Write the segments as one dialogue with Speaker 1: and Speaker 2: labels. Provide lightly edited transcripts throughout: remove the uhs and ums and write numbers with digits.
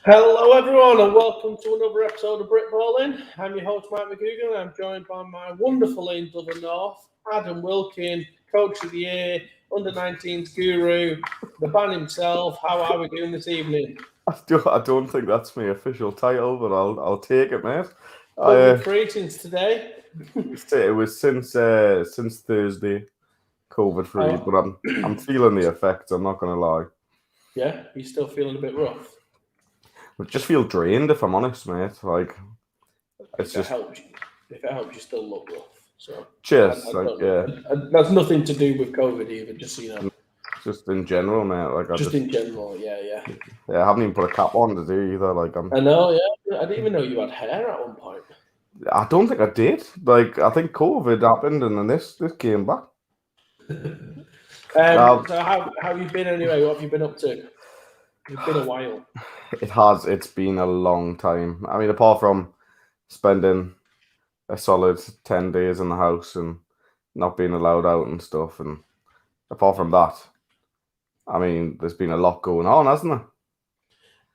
Speaker 1: Hello, everyone, and welcome to another episode of Britballin. I'm your host, Mike McGugan, and I'm joined by my wonderful angel of the North, Adam Wilkin, Coach of the Year, Under-19s guru, the man himself. How are we doing this evening?
Speaker 2: I don't think that's my official title, but I'll take it, mate.
Speaker 1: COVID-free since today.
Speaker 2: It was since Thursday, COVID-free, but I'm feeling the effects. I'm not gonna lie.
Speaker 1: Yeah, you're still feeling a bit rough.
Speaker 2: I just feel drained, if I'm honest, mate. Like
Speaker 1: If it helps you still look rough. So
Speaker 2: cheers.
Speaker 1: Yeah, that's nothing to do with COVID, even. Just so you know.
Speaker 2: Just in general, mate. Like
Speaker 1: in general, yeah.
Speaker 2: Yeah, I haven't even put a cap on today either. Like
Speaker 1: I know, yeah. I didn't even know you had hair at one point.
Speaker 2: I don't think I did. Like I think COVID happened, and then this came back.
Speaker 1: So how have you been anyway? What have you been up to? It's been a while.
Speaker 2: It has. It's been a long time. I mean, apart from spending a solid 10 days in the house and not being allowed out and stuff, and apart from that, I mean, there's been a lot going on, hasn't there?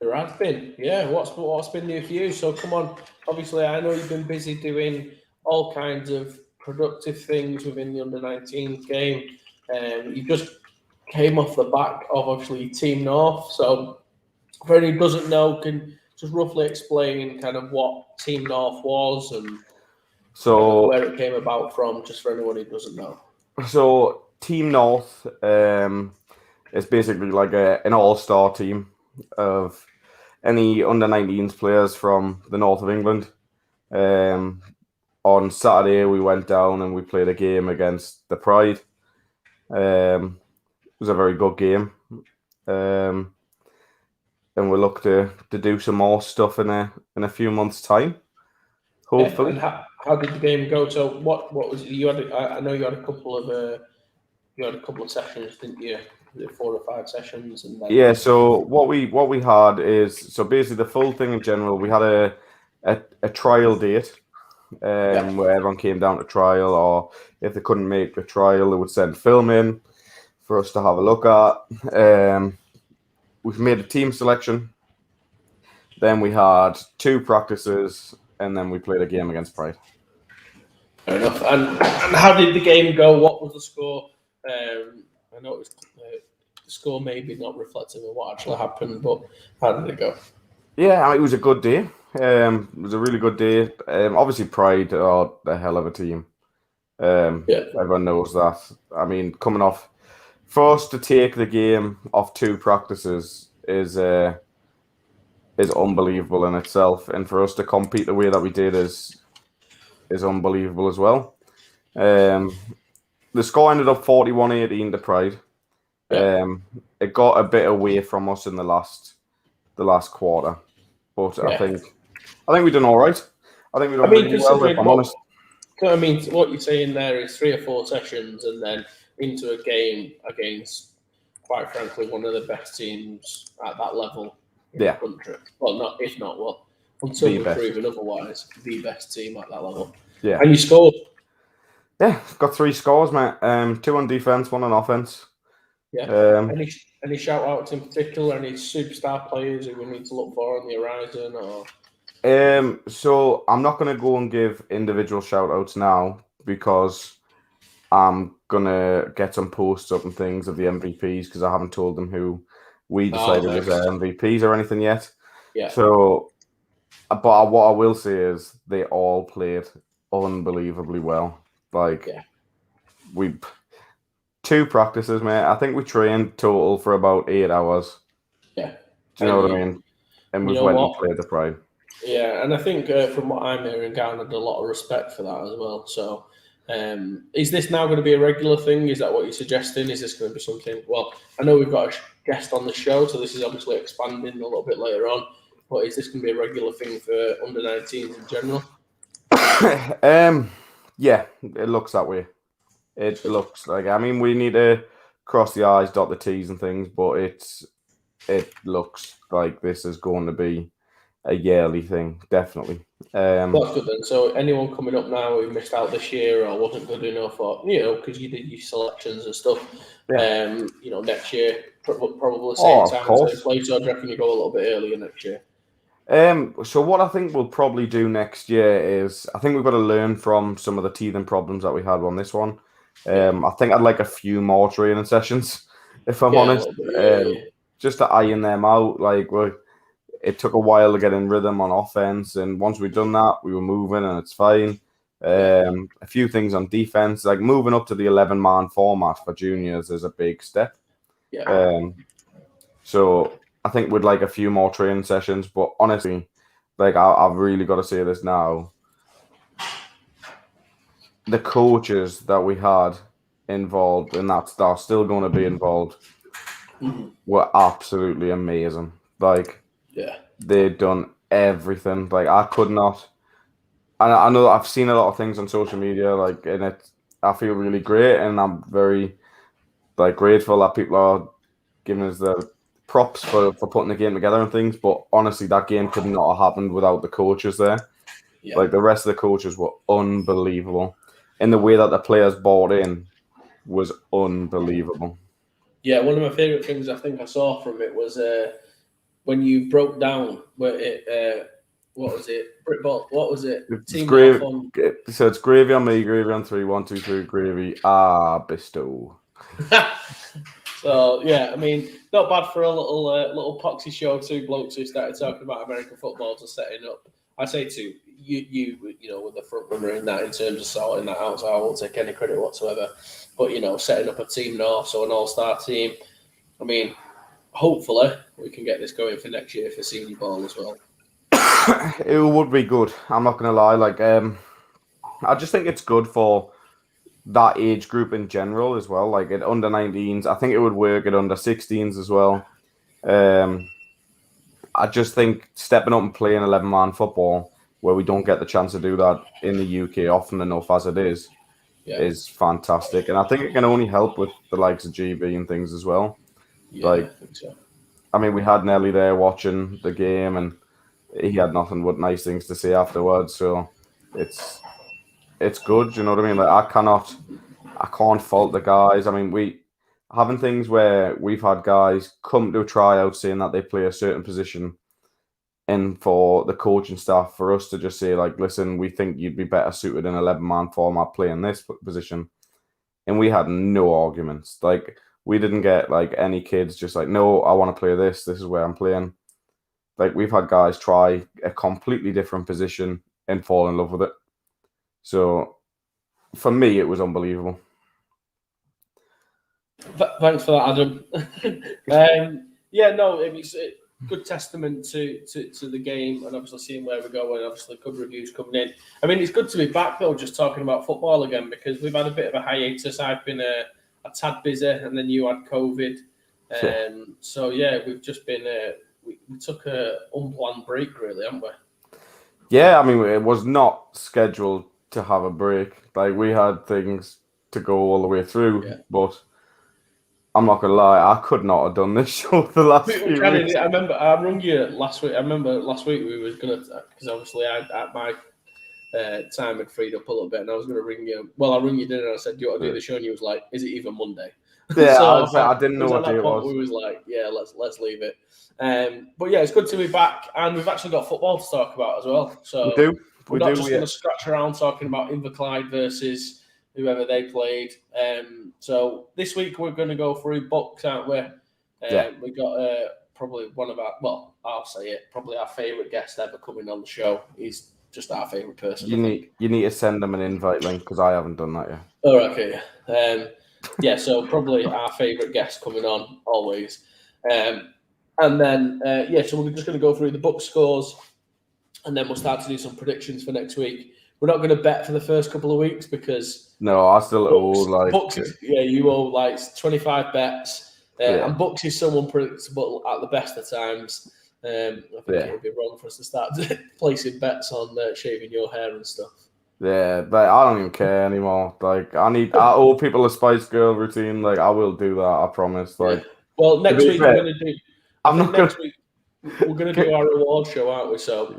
Speaker 1: There has been, yeah. What's been new for you? So come on. Obviously, I know you've been busy doing all kinds of productive things within the under-19 game. You just came off the back of obviously Team North. So for anyone who doesn't know, can just roughly explain kind of what Team North was and
Speaker 2: so
Speaker 1: where it came about from, just for anyone who doesn't know.
Speaker 2: So Team North is basically like an all-star team of any under-19s players from the north of England. On Saturday, we went down and we played a game against the Pride. It was a very good game. And we look to do some more stuff in a few months' time, hopefully.
Speaker 1: And how did the game go? So what was it? You had? I know you had a couple of sessions, didn't you? 4 or 5 sessions, and then...
Speaker 2: Yeah. So what we had is basically the full thing in general. We had a trial date, where everyone came down to trial, or if they couldn't make the trial, they would send film in for us to have a look at. We've made a team selection. Then we had 2 practices, and then we played a game against Pride.
Speaker 1: Fair enough. And how did the game go? What was the score? I know it was the score maybe not reflective of what actually happened, but how did it go?
Speaker 2: Yeah, I mean, it was a good day. It was a really good day. Obviously, Pride are a hell of a team. Everyone knows that. I mean, coming off, for us to take the game off 2 practices is unbelievable in itself, and for us to compete the way that we did is unbelievable as well. The score ended up 41-18 to Pride. It got a bit away from us in the last quarter, but I think we done all right. I think we done really well, if I'm honest.
Speaker 1: I mean, what you're saying there is 3 or 4 sessions, and then into a game against, quite frankly, one of the best teams at that level in the country. Well, until we're proven otherwise, the best team at that level.
Speaker 2: Yeah.
Speaker 1: And you scored.
Speaker 2: Yeah, got 3 scores, mate. 2 on defense, 1 on offense.
Speaker 1: Yeah. Any shout outs in particular? Any superstar players who we need to look for on the horizon? Or
Speaker 2: so I'm not going to go and give individual shout outs now, because I'm gonna get some posts up and things of the MVPs, because I haven't told them who we decided was their MVPs or anything yet.
Speaker 1: Yeah.
Speaker 2: So, but what I will say is they all played unbelievably well. Like, we 2 practices, mate. I think we trained total for about 8 hours.
Speaker 1: Yeah.
Speaker 2: Do you know what I mean? And we went and played the Pride.
Speaker 1: Yeah, and I think from what I'm hearing, garnered a lot of respect for that as well. So, is this now going to be a regular thing? Is that what you're suggesting? Is this going to be something? Well, I know we've got a guest on the show, so this is obviously expanding a little bit later on. But is this going to be a regular thing for under-19s in general?
Speaker 2: Yeah, it looks that way. It looks like, I mean, we need to cross the I's, dot the T's and things, but it looks like this is going to be a yearly thing, definitely.
Speaker 1: That's good then. So anyone coming up now who missed out this year or wasn't good enough, or because you did your selections and stuff, next year probably same time, same place. So I reckon you go a little bit earlier next year.
Speaker 2: So what I think we'll probably do next year is I think we've got to learn from some of the teething problems that we had on this one. I think I'd like a few more training sessions, if I'm honest, just to iron them out. Like it took a while to get in rhythm on offense, and once we'd done that, we were moving, and it's fine. A few things on defense, like moving up to the 11-man format for juniors is a big step. So I think we'd like a few more training sessions, but honestly, like I've really got to say this now. The coaches that we had involved, and that are still going to be involved, were absolutely amazing. Like, they'd done everything. Like, I could not. And I know I've seen a lot of things on social media, like, and I feel really great, and I'm very grateful that people are giving us the props for putting the game together and things. But honestly, that game could not have happened without the coaches there. Like, the rest of the coaches were unbelievable, and the way that the players bought in was unbelievable.
Speaker 1: Yeah, one of my favourite things I think I saw from it was when you broke down what was it? Britball. What was it?
Speaker 2: So it's gravy on me, gravy on 3, 1, 2, 3, gravy. Bestow.
Speaker 1: So yeah, I mean, not bad for a little poxy show. Two blokes who started talking about American football to setting up. I say to you know, with the front runner in that in terms of sorting that out. So I won't take any credit whatsoever. But you know, setting up a team north, so an all-star team. I mean, hopefully we can get this going for next year for senior ball as well.
Speaker 2: It would be good. I'm not gonna lie. Like, I just think it's good for that age group in general as well. Like at under 19s, I think it would work at under 16s as well. I just think stepping up and playing 11-man football, where we don't get the chance to do that in the UK often enough as it is fantastic. And I think it can only help with the likes of GB and things as well.
Speaker 1: Yeah, I think so.
Speaker 2: I mean, we had Nelly there watching the game, and he had nothing but nice things to say afterwards. So it's good. You know what I mean? Like I can't fault the guys. I mean, we having things where we've had guys come to a tryout saying that they play a certain position, and for the coaching staff, for us to just say like, listen, we think you'd be better suited in 11-man format playing this position, and we had no arguments. Like, we didn't get like any kids just like, no, I want to play this. This is where I'm playing. Like, we've had guys try a completely different position and fall in love with it. So, for me, it was unbelievable.
Speaker 1: Thanks for that, Adam. Yeah, no, it was a good testament to the game, and obviously seeing where we're going. Obviously, good reviews coming in. I mean, it's good to be back though, just talking about football again, because we've had a bit of a hiatus. I've been a tad busy, and then you had COVID. So yeah, we've just been we took a unplanned break, really, haven't we?
Speaker 2: Yeah, I mean, it was not scheduled to have a break. Like, we had things to go all the way through, but I'm not gonna lie, I could not have done this show the last few weeks.
Speaker 1: I remember I rung you last week. I remember last week we was gonna, because obviously at my time had freed up a little bit, and I was gonna ring you. Well, I rung you dinner, and I said, "Do you want to do the show?" And you was like, "Is it even Monday?"
Speaker 2: Yeah, so I didn't know what day it was.
Speaker 1: We was like, "Yeah, let's leave it." But yeah, it's good to be back, and we've actually got football to talk about as well. So we're not just going to scratch around talking about Inverclyde versus whoever they played. So this week we're going to go through BUCS, aren't we? We got probably one of our, well, I'll say it, probably our favourite guest ever coming on the show. He's just our favourite person.
Speaker 2: You need to send them an invite link, because I haven't done that yet.
Speaker 1: Oh, okay. Yeah, so probably our favourite guest coming on always. And then, so we're just going to go through the BUCS scores, and then we'll start to do some predictions for next weweek. We're not going to bet for the first couple of weeks because...
Speaker 2: No, I still owe like...
Speaker 1: BUCS, you owe like 25 bets. And BUCS is someone predictable at the best of times. I think it would be wrong for us to start placing bets on shaving your hair and stuff.
Speaker 2: Yeah, but I don't even care anymore. Like, I owe people a Spice Girl routine. Like, I will do that, I promise. Like,
Speaker 1: well, next week we're going to do...
Speaker 2: next
Speaker 1: week we're going to do our reward show, aren't we? So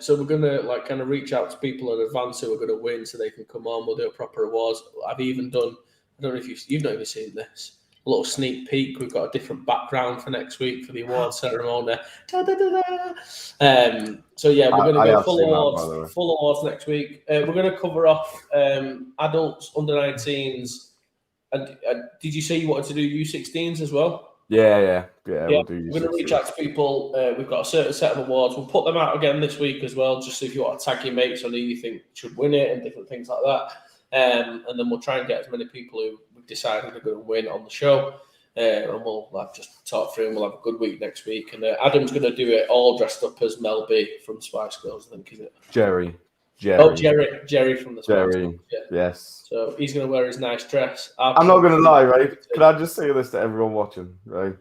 Speaker 1: so we're going to kind of reach out to people in advance who are going to win, so they can come on. We'll do a proper rewards. I've even done. I don't know if you've not even seen this. little sneak peek. We've got a different background for next week for the award ceremony. So yeah, we're going to go full awards next week. We're going to cover off adults, under 19s. Did you say you wanted to do U16s as well?
Speaker 2: Yeah. We'll do U16s.
Speaker 1: We're going to reach out to people. We've got a certain set of awards. We'll put them out again this week as well, just so if you want to tag your mates on who you think should win it and different things like that. And then we'll try and get as many people who we've decided are going to win on the show. And we'll just talk through and we'll have a good week next week. And Adam's going to do it all dressed up as Mel B from Spice Girls, I think, is it?
Speaker 2: Jerry.
Speaker 1: Oh, Jerry from the Spice Girls. Yeah.
Speaker 2: Yes.
Speaker 1: So he's going to wear his nice dress.
Speaker 2: I'm not going to lie, right? Can I just say this to everyone watching, right?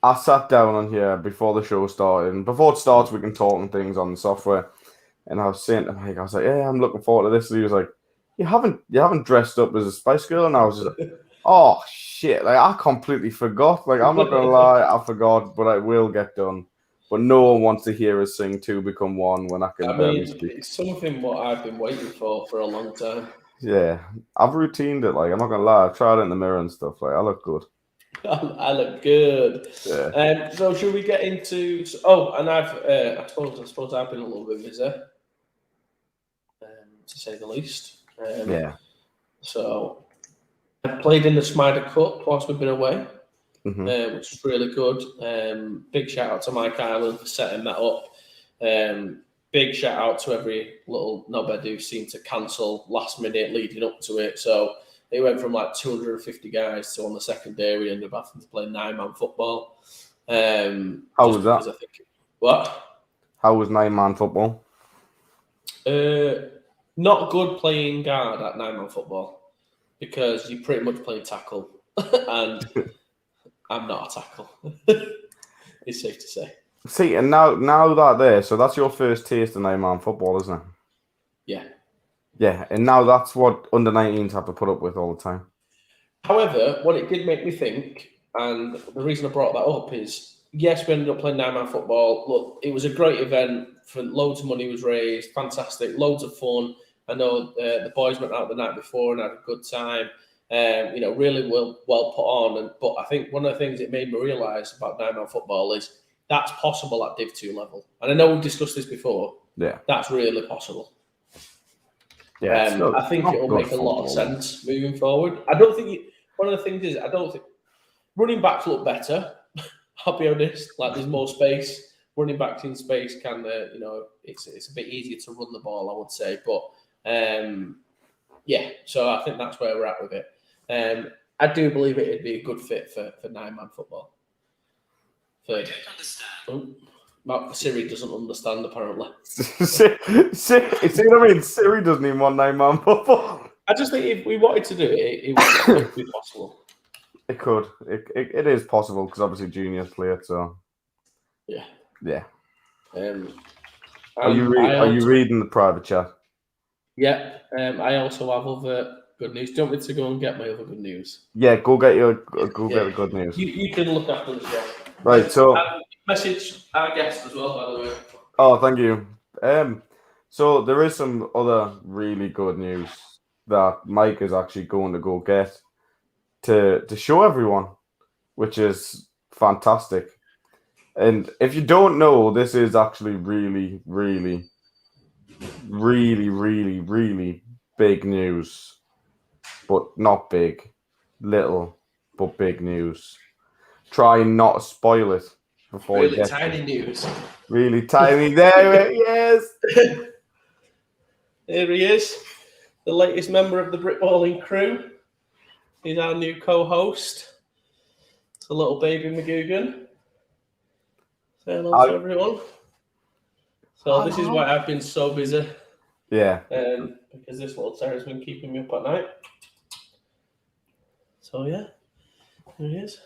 Speaker 2: I sat down on here before the show started. And before it starts, we can talk and things on the software. And I was saying to Mike, I was like, yeah, I'm looking forward to this. And he was like, you haven't dressed up as a Spice Girl? And I was just like, oh, shit. Like, I completely forgot. Like, I'm not going to lie, I forgot, but it will get done. But no one wants to hear us sing Two Become One when I can barely speak.
Speaker 1: It's something what I've been waiting for a long time.
Speaker 2: Yeah, I've routined it. Like, I'm not going to lie, I've tried it in the mirror and stuff. Like, I look good.
Speaker 1: I look good.
Speaker 2: Yeah.
Speaker 1: So should we get into? And I suppose I've been a little bit busy, to say the least.
Speaker 2: Yeah.
Speaker 1: So I played in the Smider Cup whilst we've been away, which is really good. Big shout out to Mike Ireland for setting that up. Big shout out to every little knobhead who seemed to cancel last minute leading up to it. So it went from like 250 guys to on the second day we ended up having to play 9-man football.
Speaker 2: How was that?
Speaker 1: What?
Speaker 2: How was 9-man football?
Speaker 1: Not good playing guard at 9-man football because you pretty much play tackle, and I'm not a tackle. It's safe to say.
Speaker 2: See, and now that there, so that's your first taste of 9-man football, isn't it?
Speaker 1: Yeah.
Speaker 2: Yeah, and now that's what under 19s have to put up with all the time.
Speaker 1: However, what it did make me think, and the reason I brought that up is, yes, we ended up playing 9-man football. Look, it was a great event. For loads of money was raised. Fantastic. Loads of fun. I know the boys went out the night before and had a good time. Really well put on. But I think one of the things it made me realise about 9-man football is that's possible at Div 2 level. And I know we've discussed this before.
Speaker 2: Yeah.
Speaker 1: That's really possible.
Speaker 2: Yeah,
Speaker 1: I think it will make a lot of sense moving forward. I don't think one of the things is I don't think running backs look better. I'll be honest. Like there's more space. Running backs in space can it's a bit easier to run the ball, I would say. But so I think that's where we're at with it. I do believe it'd be a good fit for 9-man football. I don't understand. Siri doesn't understand, apparently.
Speaker 2: See what I mean? Siri doesn't even want 9-man football.
Speaker 1: I just think if we wanted to do it, it would be possible.
Speaker 2: It could. It is possible because obviously juniors play it, so...
Speaker 1: Yeah.
Speaker 2: Yeah.
Speaker 1: Are
Speaker 2: you reading the private chat?
Speaker 1: Yeah. I also have other good news. Do you want me to go and get my other good news?
Speaker 2: Yeah, get the good news.
Speaker 1: You can look after the show.
Speaker 2: Right, so...
Speaker 1: Message our guest as well, by the way.
Speaker 2: Oh, thank you. So there is some other really good news that Mike is actually going to go get to show everyone, which is fantastic. And if you don't know, this is actually really, really, really, really, really big news. But not big. Little, but big news. Try not to spoil it.
Speaker 1: Really tiny news.
Speaker 2: Really tiny. There he is.
Speaker 1: Here he is. The latest member of the Britballin crew. He's our new co-host. It's a little baby McGugan. Say hello to everyone. So this is why I've been so busy.
Speaker 2: Yeah.
Speaker 1: Because this little terror's been keeping me up at night. So yeah, here he is.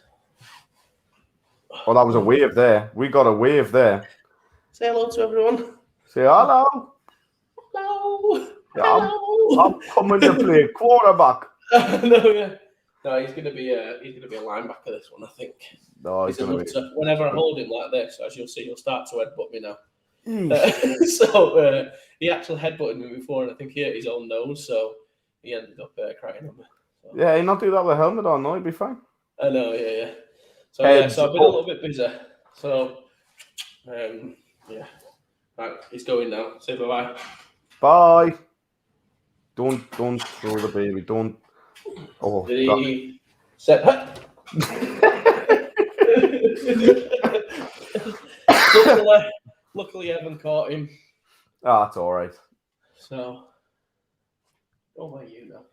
Speaker 2: Well, that was a wave there. We got a wave there.
Speaker 1: Say hello to everyone.
Speaker 2: Say hello.
Speaker 1: Hello.
Speaker 2: Yeah, I'm coming to play quarterback.
Speaker 1: No, he's gonna be a linebacker this one, I think.
Speaker 2: No, he's gonna be.
Speaker 1: Whenever I hold him like this, as you'll see, he'll start to headbutt me now. So he actually headbutted me before, and I think he hit his own nose, so he ended up crying on me. So.
Speaker 2: Yeah, he'll not do that with a helmet on. No, he'll be fine.
Speaker 1: I know, yeah. So
Speaker 2: Heads
Speaker 1: so I've been a
Speaker 2: up.
Speaker 1: little bit busy. So yeah. Right, he's going now. Say bye-bye.
Speaker 2: Bye. Don't throw the baby. Don't. Oh.
Speaker 1: Ready, set. luckily, Evan caught him.
Speaker 2: Ah, it's all right.
Speaker 1: So, where you know?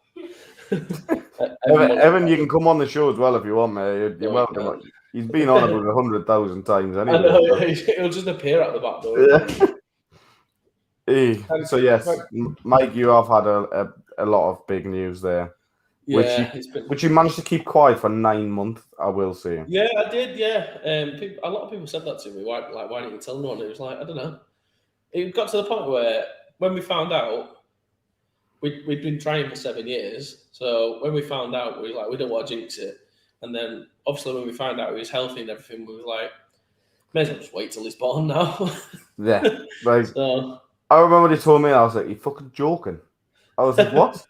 Speaker 2: Evan, you can come on the show as well if you want, mate. You're welcome. He's been on about 100,000 times anyway.
Speaker 1: I know, he'll just appear at the back door.
Speaker 2: Yeah. So yes, Mike, you have had a lot of big news there.
Speaker 1: Yeah,
Speaker 2: which you managed to keep quiet for 9 months, I will say.
Speaker 1: Yeah, I did. Yeah, a lot of people said that to me. Why didn't you tell anyone? It was like, I don't know. It got to the point where when we found out, we'd been trying for 7 years. So when we found out, we were like, we don't want to jinx it. And then obviously when we found out he was healthy and everything, we were like, may as well just wait till he's born now.
Speaker 2: Yeah, like
Speaker 1: so,
Speaker 2: I remember they told me, I was like, "You fucking joking?" I was like, "What?"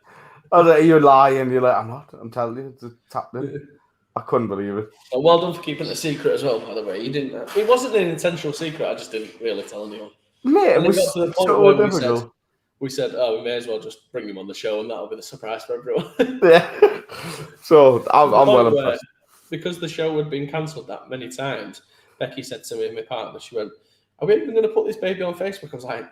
Speaker 2: I was like, "You're lying." You're like, "I'm not. I'm telling you, it's happening." I couldn't believe it.
Speaker 1: Well done for keeping it a secret as well, by the way. You didn't. It wasn't an intentional secret. I just didn't really tell anyone.
Speaker 2: Mate, it was
Speaker 1: got to the point
Speaker 2: so
Speaker 1: where
Speaker 2: difficult.
Speaker 1: We said, "Oh, we may as well just bring him on the show, and that'll be the surprise for everyone."
Speaker 2: Yeah. So I'm well impressed.
Speaker 1: Because the show had been cancelled that many times, Becky said to me, my partner, she went, "Are we even going to put this baby on Facebook?" I was like,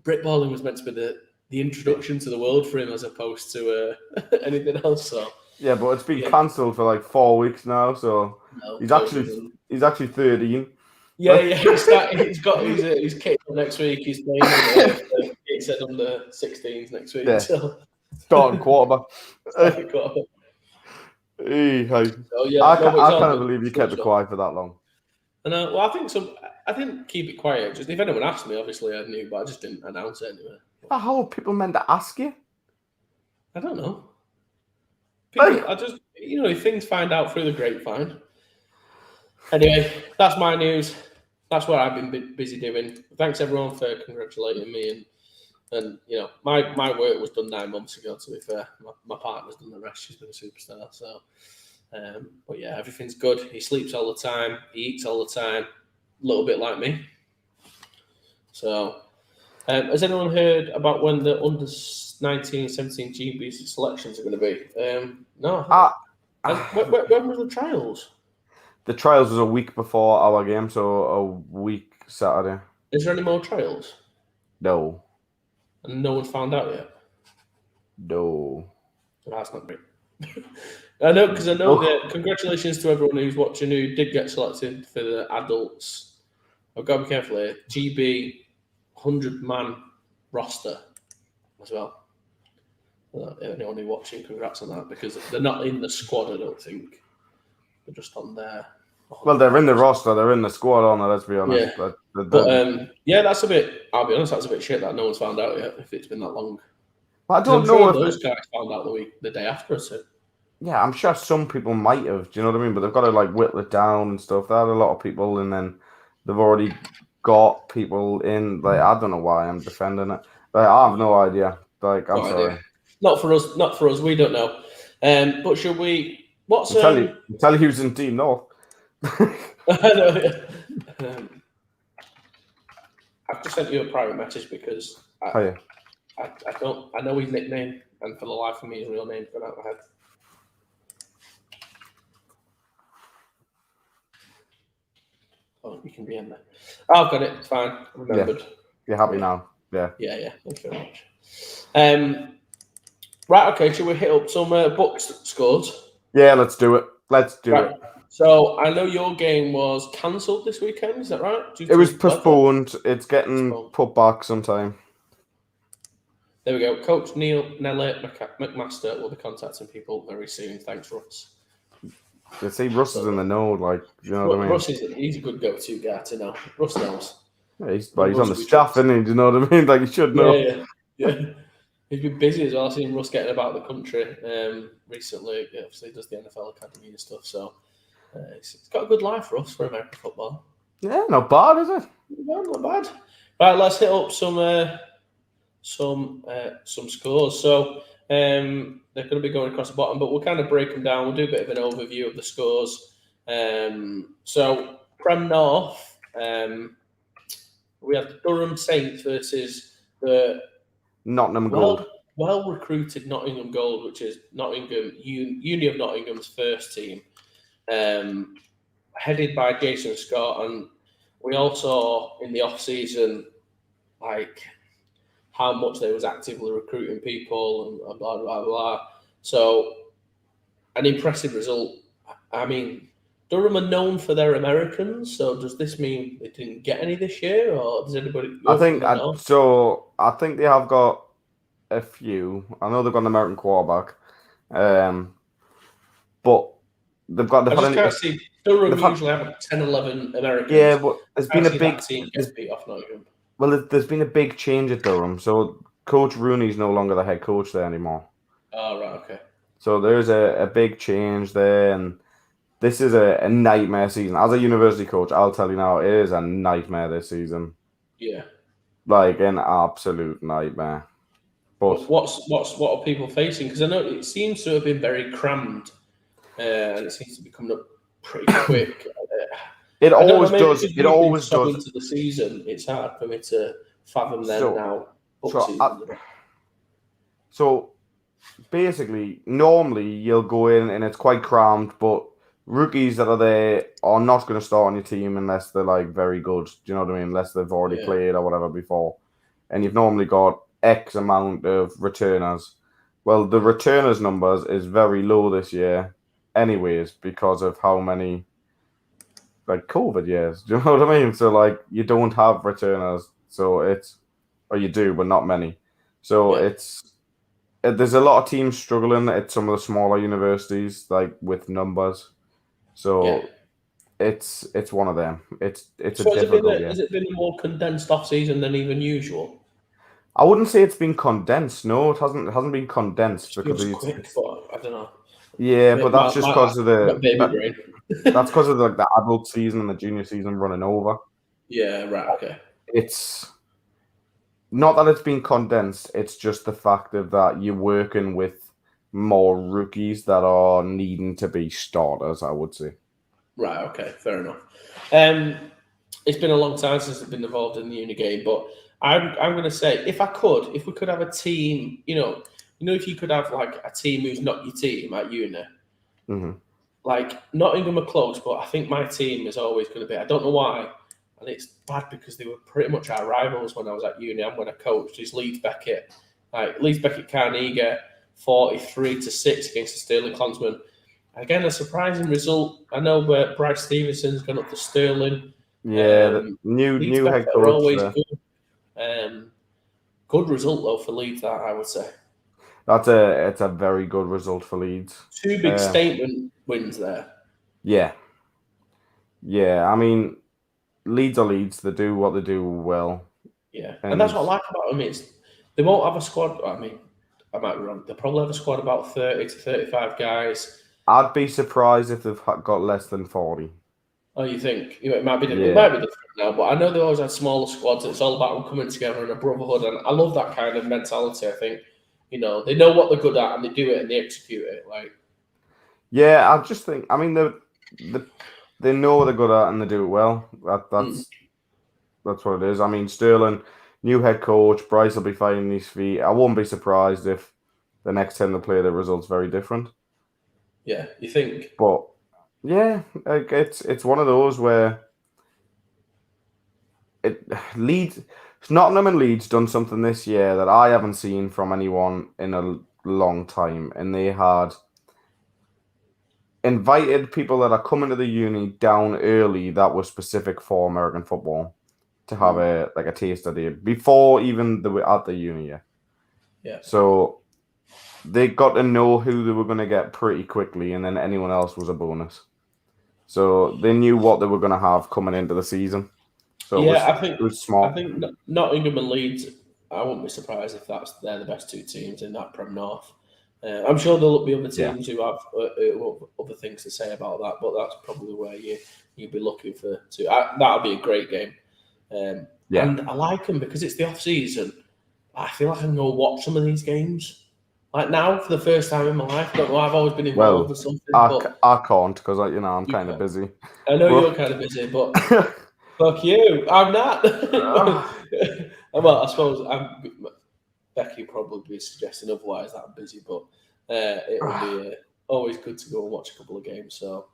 Speaker 1: "Britballin was meant to be the introduction to the world for him, as opposed to anything else." So.
Speaker 2: Yeah, but it's been cancelled for like 4 weeks now, so he's actually 13.
Speaker 1: Yeah, he's got his kit next week. He's playing he said under 16s next week.
Speaker 2: Yeah.
Speaker 1: So.
Speaker 2: Starting quarterback.
Speaker 1: Hey.
Speaker 2: So, yeah, I can't believe you kept it quiet for that long.
Speaker 1: And well, I think so. I didn't keep it quiet. Just if anyone asked me, obviously I knew, but I just didn't announce it anyway.
Speaker 2: How are people meant to ask you?
Speaker 1: I don't know. People, I just, if things find out through the grapevine. Anyway, that's my news. That's what I've been busy doing. Thanks everyone for congratulating me, and my work was done 9 months ago. To be fair, my partner's done the rest. She's been a superstar. So, but yeah, everything's good. He sleeps all the time. He eats all the time. A little bit like me. So, has anyone heard about when the under 19, 17 GB selections are going to be? No. When were the trials?
Speaker 2: The trials was a week before our game, so a week Saturday.
Speaker 1: Is there any more trials?
Speaker 2: No.
Speaker 1: And no one's found out yet?
Speaker 2: No.
Speaker 1: That's not great. I know that. Congratulations to everyone who's watching who did get selected for the adults. I've got to be careful here. GB 100-man roster as well. Anyone who's watching, congrats on that, because they're not in the squad, I don't think. They're just on there.
Speaker 2: Well, they're in the roster. They're in the squad, aren't they? Let's be honest.
Speaker 1: Yeah. That's a bit. I'll be honest. That's a bit shit that no one's found out yet. If it's been that long,
Speaker 2: I don't know if
Speaker 1: those guys found out the day after us.
Speaker 2: Yeah, I'm sure some people might have. Do you know what I mean? But they've got to whittle it down and stuff. They had a lot of people, and then they've already got people in. I don't know why I'm defending it. I have no idea. I'm sorry.
Speaker 1: Not for us. Not for us. We don't know. But should we? What's
Speaker 2: tell you who's in Team North.
Speaker 1: I know. I've just sent you a private message because I know his nickname, and for the life of me, his real name's gone out of my head. Oh, you can be in there. I've got it. It's fine. I remembered.
Speaker 2: Yeah. You're happy now. Yeah.
Speaker 1: Yeah. Thank you very much. Right. Okay. Should we hit up some BUCS scores?
Speaker 2: Yeah. Let's do it. Let's do it.
Speaker 1: So I know your game was cancelled this weekend. Is that right?
Speaker 2: It was postponed. It's getting put back sometime.
Speaker 1: There we go. Coach Neil Nelly McMaster will be contacting people very soon. Thanks, Russ.
Speaker 2: You see, Russ is in the know, you know what I mean?
Speaker 1: Russ he's a good go-to guy to know. Russ knows.
Speaker 2: Yeah, he's on the staff, isn't he? Do you know what I mean? He should know.
Speaker 1: Yeah. He's been busy as well. I've seen Russ getting about the country recently. Yeah, obviously, he does the NFL Academy and stuff. So he's got a good life, Russ, for American football.
Speaker 2: Yeah, not bad, is it?
Speaker 1: No, not bad. Right, let's hit up some scores. So They're going to be going across the bottom, but we'll kind of break them down. We'll do a bit of an overview of the scores. So Prem North, we have the Durham Saints versus the
Speaker 2: Nottingham Gold.
Speaker 1: Well recruited Nottingham Gold, which is Nottingham Uni of Nottingham's first team, headed by Jason Scott. And we all saw in the off season like how much they was actively recruiting people and blah blah blah. So an impressive result. I mean, Durham are known for their Americans, so does this mean they didn't get any this year, or does anybody?
Speaker 2: I think they have got a few. I know they've got an American quarterback, but they've got.
Speaker 1: I just can't see Durham usually have 10, 11 Americans.
Speaker 2: Yeah, but there's been a big
Speaker 1: team gets beat off Nottingham.
Speaker 2: Well, there's been a big change at Durham, so Coach Rooney's no longer the head coach there anymore.
Speaker 1: Oh right, okay.
Speaker 2: So there's a big change there, and this is a nightmare season. As a university coach, I'll tell you now, it is a nightmare this season.
Speaker 1: Yeah.
Speaker 2: Like an absolute nightmare. But
Speaker 1: what are people facing? Because I know it seems to have been very crammed, and it seems to be coming up pretty quick.
Speaker 2: It always does. It always does.
Speaker 1: Into the season, it's hard for me to fathom them now.
Speaker 2: So basically, normally you'll go in and it's quite crammed, but rookies that are there are not going to start on your team unless they're like very good. Do you know what I mean? Unless they've already played or whatever before. And you've normally got X amount of returners. Well, the returners numbers is very low this year anyways because of how many like COVID years. Do you know what I mean? So like you don't have returners. So or you do, but not many. So there's a lot of teams struggling at some of the smaller universities, like with numbers. So it's one of them. It's a difficult year.
Speaker 1: Has it been a more condensed off season than even usual?
Speaker 2: I wouldn't say it's been condensed. No, it hasn't been condensed because
Speaker 1: it's quick, but I don't know.
Speaker 2: Yeah, but that's just because of the
Speaker 1: baby brain.
Speaker 2: That's because of the adult season and the junior season running over.
Speaker 1: Yeah, right. Okay.
Speaker 2: It's not that it's been condensed. It's just the fact of that you're working with more rookies that are needing to be starters, I would say.
Speaker 1: Right. Okay. Fair enough. It's been a long time since I've been involved in the uni game, but I'm going to say if we could have a team, if you could have like a team who's not your team at uni, like Nottingham are close, but I think my team is always going to be. I don't know why, and it's bad because they were pretty much our rivals when I was at uni and when I coached. Is Leeds Beckett, Carnegie, 43-6 against the Stirling Clansmen. Again, a surprising result. I know where Bryce Stevenson's gone up to Stirling.
Speaker 2: Yeah, the new head coach.
Speaker 1: Are always good. Good result though for Leeds, that I would say.
Speaker 2: It's a very good result for Leeds.
Speaker 1: Two big statement wins there.
Speaker 2: Yeah. I mean, Leeds are Leeds. They do what they do well.
Speaker 1: Yeah, and that's what I like about them is they won't have a squad. I mean, I might be wrong. They'll probably have a squad about 30 to 35 guys.
Speaker 2: I'd be surprised if they've got less than 40.
Speaker 1: Oh, you think? It might be different. It might be different now, but I know they always had smaller squads. It's all about them coming together in a brotherhood, and I love that kind of mentality. I think, they know what they're good at, and they do it, and they execute it.
Speaker 2: Yeah, I just think. I mean, they know what they're good at, and they do it well. That's what it is. I mean, Stirling, new head coach, Bryce will be finding his feet. I won't be surprised if the next time they play, the result's very different.
Speaker 1: Yeah, you think?
Speaker 2: But yeah, it's one of those where Nottingham and Leeds done something this year that I haven't seen from anyone in a long time, and they had invited people that are coming to the uni down early that were specific for American football to have a taster day before even they were at the uni.
Speaker 1: Yeah.
Speaker 2: So they got to know who they were going to get pretty quickly, and then anyone else was a bonus. So they knew what they were going to have coming into the season. So it was smart.
Speaker 1: I think Nottingham and Leeds, I wouldn't be surprised if they're the best two teams in that Prem North. I'm sure there'll be other teams who have other things to say about that, but that's probably where you'd be looking for. That'll be a great game. And I like them because it's the off season. I feel like I can go watch some of these games. Like now, for the first time in my life, don't know. I've always been involved
Speaker 2: Well,
Speaker 1: in something,
Speaker 2: I,
Speaker 1: but
Speaker 2: I can't because I'm
Speaker 1: you
Speaker 2: kind of
Speaker 1: can't.
Speaker 2: busy.
Speaker 1: I know
Speaker 2: But
Speaker 1: you're kind of busy, but fuck you. I'm not. Well, I suppose Becky will probably be suggesting otherwise that I'm busy, but it'll be always good to go and watch a couple of games. So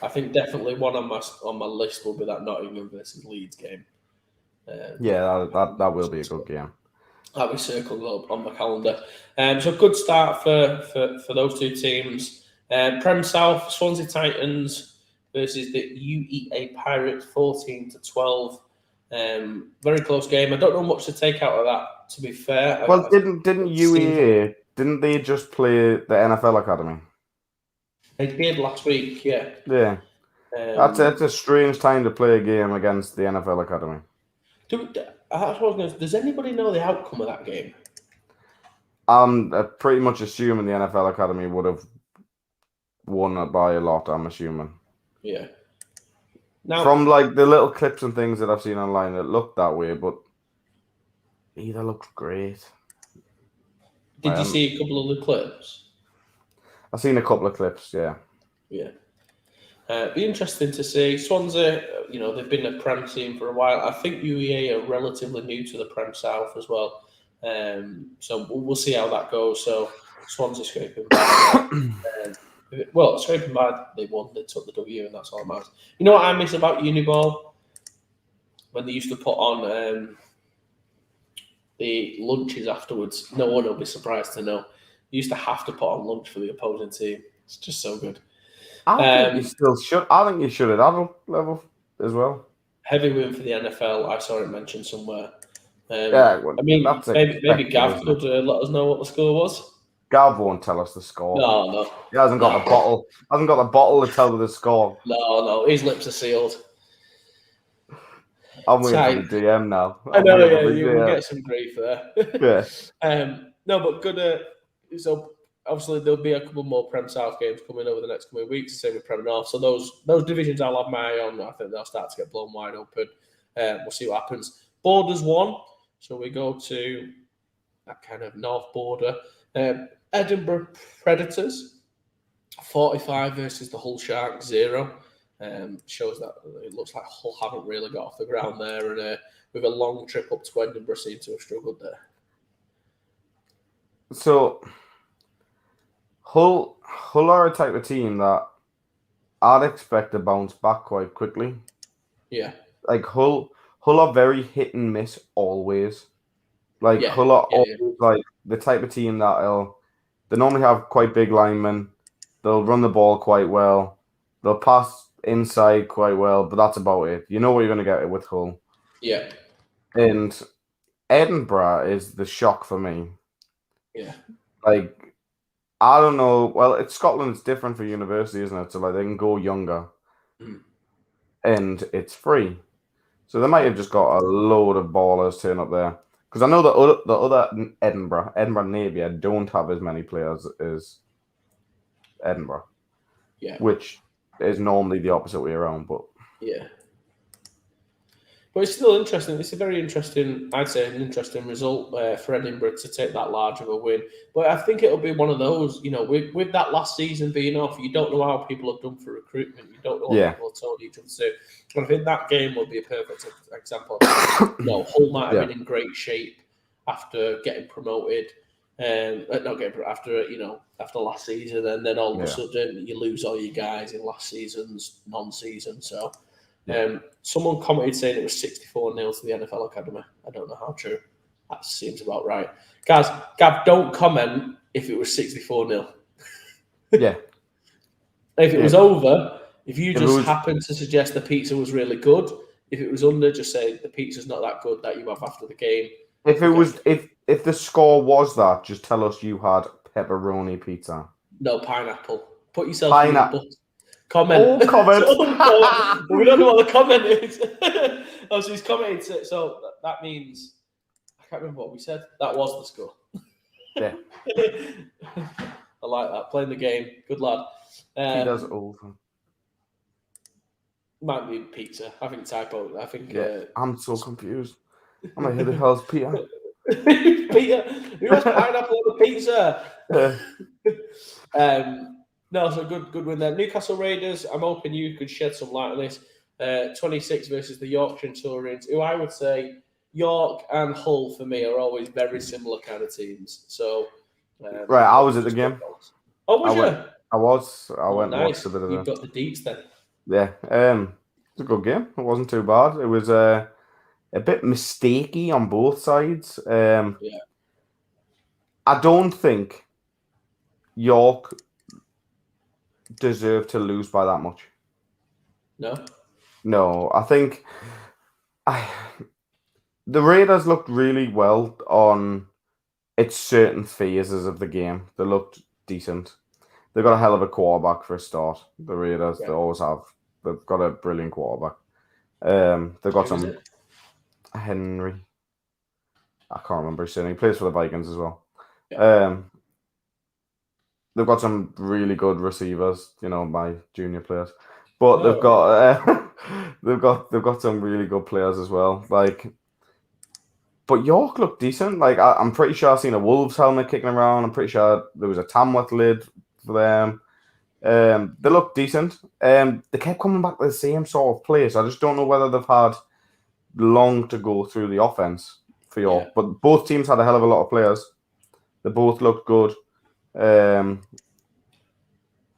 Speaker 1: I think definitely one on my list will be that Nottingham versus Leeds game.
Speaker 2: yeah, that will be a good game.
Speaker 1: That'll be circled up on my calendar. So good start for those two teams. Prem South, Swansea Titans versus the UEA Pirates, 14-12. Very close game. I don't know much to take out of that, to be fair.
Speaker 2: Well, didn't didn't they just play the NFL Academy?
Speaker 1: They did last week, yeah.
Speaker 2: Yeah. That's a strange time to play a game against the NFL Academy.
Speaker 1: Does anybody know the outcome of that game?
Speaker 2: I'm pretty much assuming the NFL Academy would have won it by a lot, I'm assuming.
Speaker 1: Yeah. Now,
Speaker 2: from like the little clips and things that I've seen online, it looked that way, but either looked great.
Speaker 1: Did you see a couple of the clips?
Speaker 2: I've seen a couple of clips, yeah.
Speaker 1: Yeah. Be interesting to see. Swansea, they've been a Prem team for a while. I think UEA are relatively new to the Prem South as well. So we'll see how that goes. So Swansea scraping by. Scraping by, they won, they took the W, and that's all that matters. You know what I miss about Uniball? When they used to put on the lunches afterwards. No one will be surprised to know. You used to have to put on lunch for the opposing team. It's just so good.
Speaker 2: I think you still should. I think you should at adult level as well.
Speaker 1: Heavy win for the NFL. I saw it mentioned somewhere. Maybe Gav could let us know what the score was.
Speaker 2: Gav won't tell us the score.
Speaker 1: No.
Speaker 2: He hasn't got the bottle. Hasn't got the bottle to tell the score.
Speaker 1: No. His lips are sealed.
Speaker 2: I'm waiting for the DM now.
Speaker 1: I know. Yeah, you will get some grief there.
Speaker 2: Yeah.
Speaker 1: No, but good. So obviously there'll be a couple more Prem South games coming over the next coming weeks. Same with Prem North. So those divisions I'll have my eye on. I think they'll start to get blown wide open. We'll see what happens. Borders 1. So we go to that kind of north border. Edinburgh Predators 45 versus the Hull Sharks 0. Shows that it looks like Hull haven't really got off the ground there, and with a long trip up to Edinburgh seem to have struggled there.
Speaker 2: So Hull are a type of team that I'd expect to bounce back quite quickly.
Speaker 1: Yeah.
Speaker 2: Like Hull are very hit and miss always. Like Hull are always like the type of team that they normally have quite big linemen. They'll run the ball quite well. They'll pass inside quite well, but that's about it. You know what you're going to get with Hull.
Speaker 1: Yeah.
Speaker 2: And Edinburgh is the shock for me.
Speaker 1: Yeah.
Speaker 2: Like, I don't know. Well, it's Scotland. It's different for university, isn't it? So like they can go younger, and it's free. So they might have just got a load of ballers turn up there. Because I know the other Edinburgh Napier don't have as many players as Edinburgh.
Speaker 1: Yeah.
Speaker 2: Which is normally the opposite way around, but
Speaker 1: yeah. But it's still interesting. It's a very interesting, I'd say, an interesting result for Edinburgh to take that large of a win. But I think it'll be one of those, with that last season being off, you don't know how people have done for recruitment. You don't know what people have told each other to do. But I think that game will be a perfect example. Hull might have been in great shape after getting promoted. After last season, and then all of a sudden you lose all your guys in last season's non-season. So someone commented saying it was 64-0 to the NFL Academy. I don't know how true. That seems about right. Guys, Gav, don't comment if it was 64-0.
Speaker 2: Yeah.
Speaker 1: If it was over, if you just happened to suggest the pizza was really good, if it was under, just say the pizza's not that good that you have after the game.
Speaker 2: If it was, if the score was that, just tell us you had pepperoni pizza.
Speaker 1: No, pineapple. Put yourself in the book. Comment.
Speaker 2: Comment.
Speaker 1: We don't know what the comment is. So he's commented. So that means I can't remember what we said. That was the score.
Speaker 2: Yeah.
Speaker 1: I like that. Playing the game. Good lad.
Speaker 2: He does over.
Speaker 1: Might be pizza. I think typo. I think.
Speaker 2: I'm so confused. I'm like, who the hell's Peter?
Speaker 1: Peter, who has pineapple on the pizza? No, so good win there. Newcastle Raiders, I'm hoping you could shed some light on this. 26 versus the Yorkshire Tyrons, who I would say York and Hull for me are always very similar kind of teams. So,
Speaker 2: right, I was at the game.
Speaker 1: Oh, was you?
Speaker 2: I went and watched
Speaker 1: nice.
Speaker 2: a bit of
Speaker 1: You've got the deets then.
Speaker 2: Yeah, it's a good game. It wasn't too bad. It was a bit mistakey on both sides.
Speaker 1: Yeah.
Speaker 2: I don't think York deserved to lose by that much. No, I think the Raiders looked really well on its certain phases of the game. They looked decent. They've got a hell of a quarterback for a start. The Raiders, they always have. They've got a brilliant quarterback. They've got some Henry. I can't remember his name. He plays for the Vikings as well. Yeah. They've got some really good receivers. You know, my junior players, but they've got some really good players as well. But York looked decent. I'm pretty sure I've seen a Wolves helmet kicking around. I'm pretty sure there was a Tamworth lid for them. They looked decent. They kept coming back to the same sort of play. So I just don't know whether they've had long to go through the offense for York. Yeah. But both teams had a hell of a lot of players. They both looked good.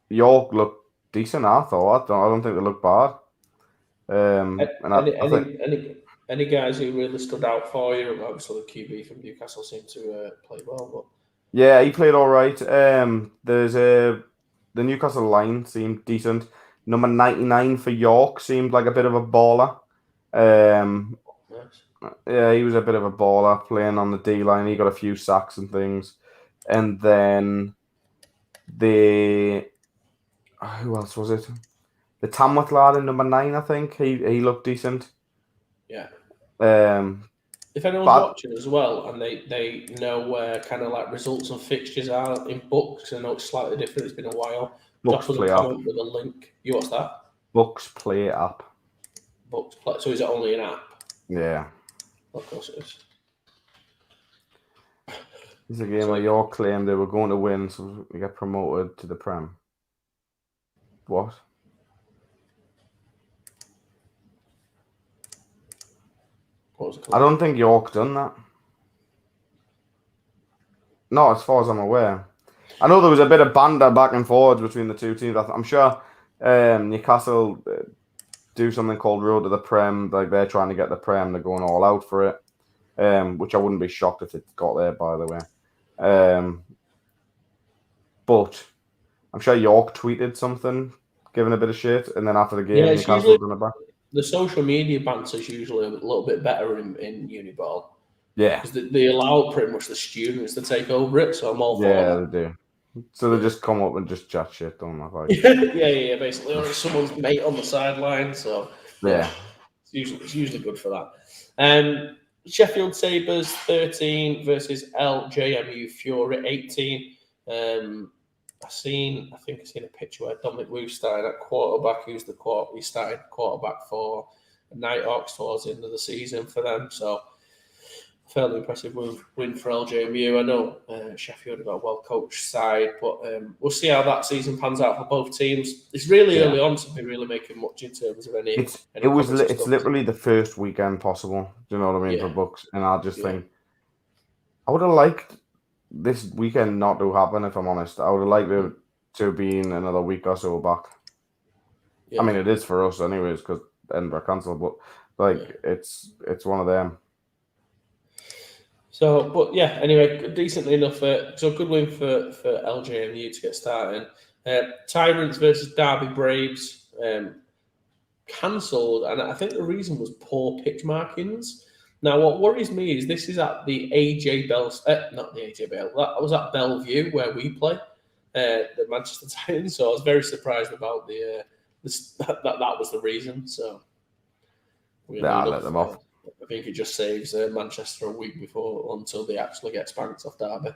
Speaker 2: York looked decent, I thought. I don't think they looked bad.
Speaker 1: Any guys who really stood out for you? Obviously, the QB from Newcastle seemed to play well. But
Speaker 2: yeah, he played all right. There's the Newcastle line seemed decent. Number 99 for York seemed like a bit of a baller. Nice. Yeah, he was a bit of a baller playing on the D line. He got a few sacks and things. And then who else was it? The Tamworth lad in number 9, I think. He looked decent.
Speaker 1: Yeah. If anyone's watching as well and they know where kind of like results and fixtures are in BUCS, I know it's slightly different. It's been a while.
Speaker 2: BUCS Play app.
Speaker 1: With a link. You watch that?
Speaker 2: BUCS Play app.
Speaker 1: BUCS Play. So is it only an app?
Speaker 2: Yeah.
Speaker 1: Of course it is.
Speaker 2: It's a game where York claimed they were going to win, so we get promoted to the Prem. What?
Speaker 1: What was it called?
Speaker 2: I don't think York done that. Not as far as I'm aware. I know there was a bit of banter back and forwards between the two teams. I'm sure Newcastle do something called Road to the Prem. Like they're trying to get the Prem. They're going all out for it. Which I wouldn't be shocked if it got there, by the way. But I'm sure York tweeted something, giving a bit of shit, and then after the game, Newcastle done it back.
Speaker 1: The social media banter is usually a little bit better in Uniball.
Speaker 2: Yeah.
Speaker 1: Because they allow pretty much the students to take over it, so I'm all for that.
Speaker 2: Yeah, they do. So they just come up and just chat shit, don't they?
Speaker 1: Yeah, basically. Or someone's mate on the sideline, so
Speaker 2: yeah.
Speaker 1: It's usually good for that. Sheffield Sabres 13 versus LJMU Fury 18. I think I've seen a picture where Dominic Wu started at quarterback. He started quarterback for Nighthawks towards the end of the season for them. So fairly impressive win for LJMU. I know Sheffield have got a well-coached side, but we'll see how that season pans out for both teams. It's really early on to be really making much in terms of any.
Speaker 2: It's literally the first weekend possible. Do you know what I mean for BUCS? And I just think I would have liked this weekend not to happen. If I'm honest, I would have liked it to have been another week or so back. Yeah. I mean, it is for us anyways because Edinburgh cancelled, but it's one of them.
Speaker 1: So, but yeah, anyway, decently enough. So good win for LJMU to get started. Tyrons versus Derby Braves cancelled, and I think the reason was poor pitch markings. Now, what worries me is this is at the AJ Bell, not the AJ Bell. That was at Bellevue where we play, the Manchester Titans. So I was very surprised about that was the reason. So
Speaker 2: I let them off.
Speaker 1: I think it just saves Manchester a week before until they actually get spanked off Derby.